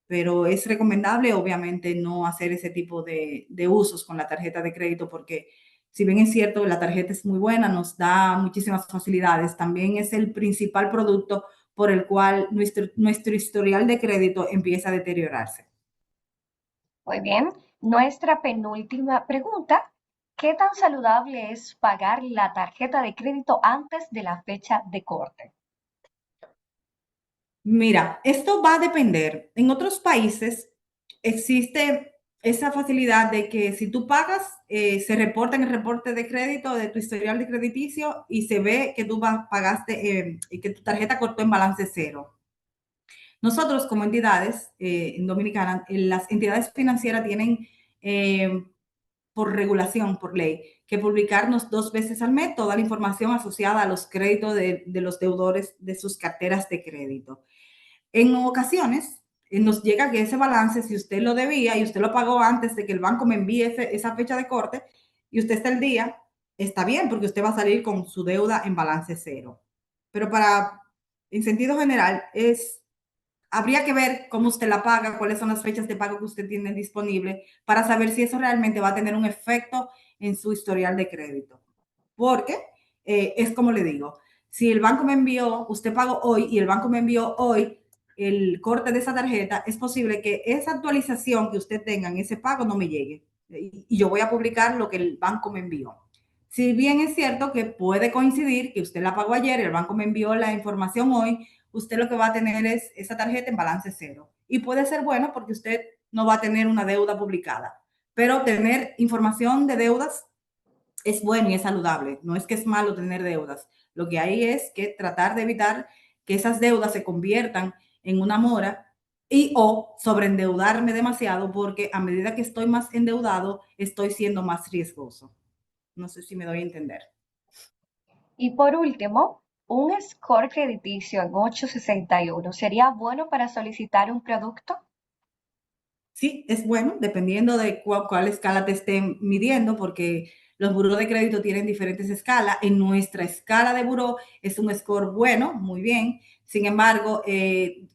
Pero es recomendable, obviamente, no hacer ese tipo de usos con la tarjeta de crédito porque si bien es cierto, la tarjeta es muy buena, nos da muchísimas facilidades, también es el principal producto por el cual nuestro historial de crédito empieza a deteriorarse. Muy bien. Nuestra penúltima pregunta. ¿Qué tan saludable es pagar la tarjeta de crédito antes de la fecha de corte? Mira, esto va a depender. En otros países existe esa facilidad de que si tú pagas, se reporta en el reporte de crédito de tu historial de crediticio y se ve que tú pagaste y que tu tarjeta cortó en balance cero. Nosotros como entidades en Dominicana, las entidades financieras tienen por regulación, por ley, que publicarnos 2 veces al mes toda la información asociada a los créditos de los deudores de sus carteras de crédito. En ocasiones nos llega que ese balance, si usted lo debía y usted lo pagó antes de que el banco me envíe esa fecha de corte y usted está al día, está bien porque usted va a salir con su deuda en balance cero. Pero en sentido general, habría que ver cómo usted la paga, cuáles son las fechas de pago que usted tiene disponible para saber si eso realmente va a tener un efecto en su historial de crédito. Porque es como le digo, si el banco me envió, usted pagó hoy y el banco me envió hoy el corte de esa tarjeta, es posible que esa actualización que usted tenga en ese pago no me llegue. Y yo voy a publicar lo que el banco me envió. Si bien es cierto que puede coincidir que usted la pagó ayer y el banco me envió la información hoy, usted lo que va a tener es esa tarjeta en balance cero. Y puede ser bueno porque usted no va a tener una deuda publicada. Pero tener información de deudas es bueno y es saludable. No es que es malo tener deudas. Lo que hay es que tratar de evitar que esas deudas se conviertan en una mora y o sobreendeudarme demasiado porque a medida que estoy más endeudado, estoy siendo más riesgoso. No sé si me doy a entender. Y por último, un score crediticio en 861 sería bueno para solicitar un producto. Sí, es bueno, dependiendo de cuál escala te estén midiendo, porque Los buró de crédito tienen diferentes escalas. En nuestra escala de buró es un score bueno, muy bien. Sin embargo,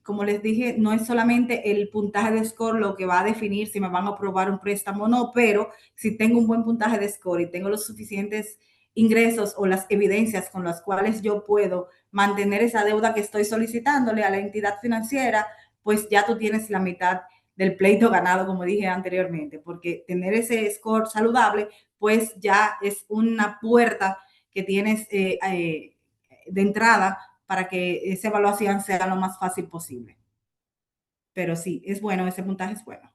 como les dije, no es solamente el puntaje de score lo que va a definir si me van a aprobar un préstamo o no, pero si tengo un buen puntaje de score y tengo los suficientes ingresos o las evidencias con las cuales yo puedo mantener esa deuda que estoy solicitándole a la entidad financiera, pues ya tú tienes la mitad del pleito ganado, como dije anteriormente, porque tener ese score saludable, pues ya es una puerta que tienes de entrada para que esa evaluación sea lo más fácil posible. Pero sí, es bueno, ese puntaje es bueno.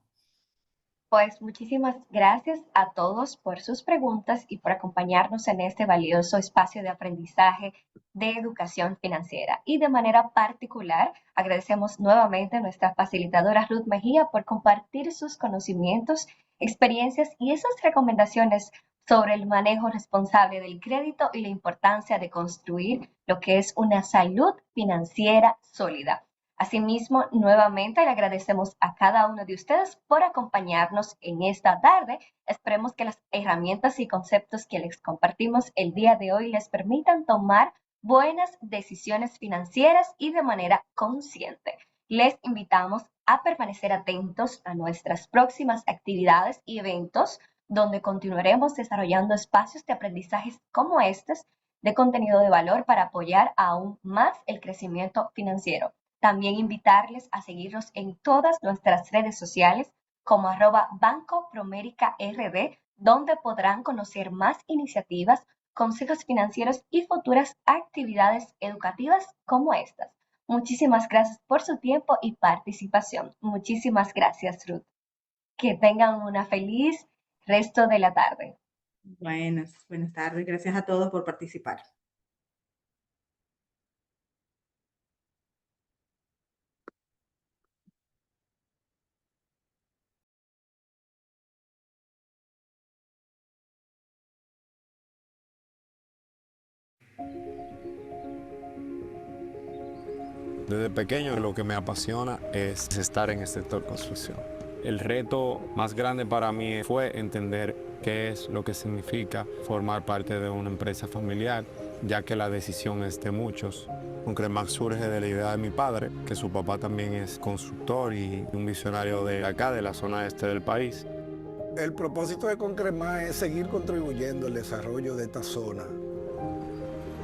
Pues muchísimas gracias a todos por sus preguntas y por acompañarnos en este valioso espacio de aprendizaje de educación financiera. Y de manera particular, agradecemos nuevamente a nuestra facilitadora Ruth Mejía por compartir sus conocimientos, experiencias y esas recomendaciones sobre el manejo responsable del crédito y la importancia de construir lo que es una salud financiera sólida. Asimismo, nuevamente le agradecemos a cada uno de ustedes por acompañarnos en esta tarde. Esperemos que las herramientas y conceptos que les compartimos el día de hoy les permitan tomar buenas decisiones financieras y de manera consciente. Les invitamos a permanecer atentos a nuestras próximas actividades y eventos, donde continuaremos desarrollando espacios de aprendizajes como estos de contenido de valor para apoyar aún más el crecimiento financiero. También invitarles a seguirnos en todas nuestras redes sociales como @Banco Promérica RD, donde podrán conocer más iniciativas, consejos financieros y futuras actividades educativas como estas. Muchísimas gracias por su tiempo y participación. Muchísimas gracias, Ruth. Que tengan una feliz resto de la tarde. Buenas tardes. Gracias a todos por participar. Desde pequeño lo que me apasiona es estar en el sector construcción. El reto más grande para mí fue entender qué es lo que significa formar parte de una empresa familiar, ya que la decisión es de muchos. Concremax surge de la idea de mi padre, que su papá también es constructor y un visionario de acá, de la zona este del país. El propósito de Concremax es seguir contribuyendo al desarrollo de esta zona.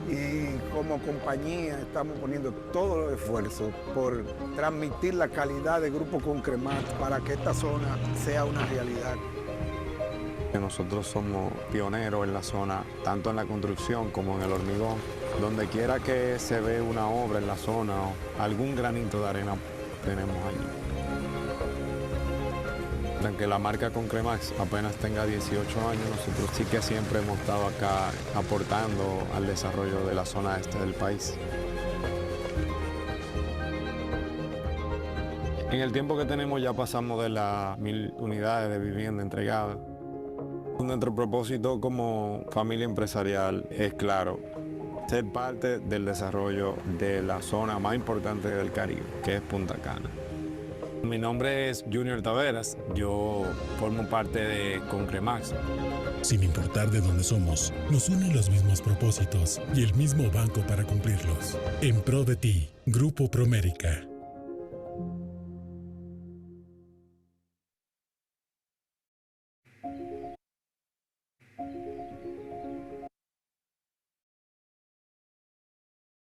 Y como compañía estamos poniendo todos los esfuerzos por transmitir la calidad de Grupo Concremax para que esta zona sea una realidad. Nosotros somos pioneros en la zona, tanto en la construcción como en el hormigón. Donde quiera que se ve una obra en la zona o algún granito de arena tenemos allí. Aunque la marca Concremax apenas tenga 18 años, nosotros sí que siempre hemos estado acá aportando al desarrollo de la zona este del país. En el tiempo que tenemos ya pasamos de las 1000 unidades de vivienda entregadas. Nuestro propósito como familia empresarial es claro, ser parte del desarrollo de la zona más importante del Caribe, que es Punta Cana. Mi nombre es Junior Taveras, yo formo parte de Concremax. Sin importar de dónde somos, nos unen los mismos propósitos y el mismo banco para cumplirlos. En pro de ti, Grupo Promérica.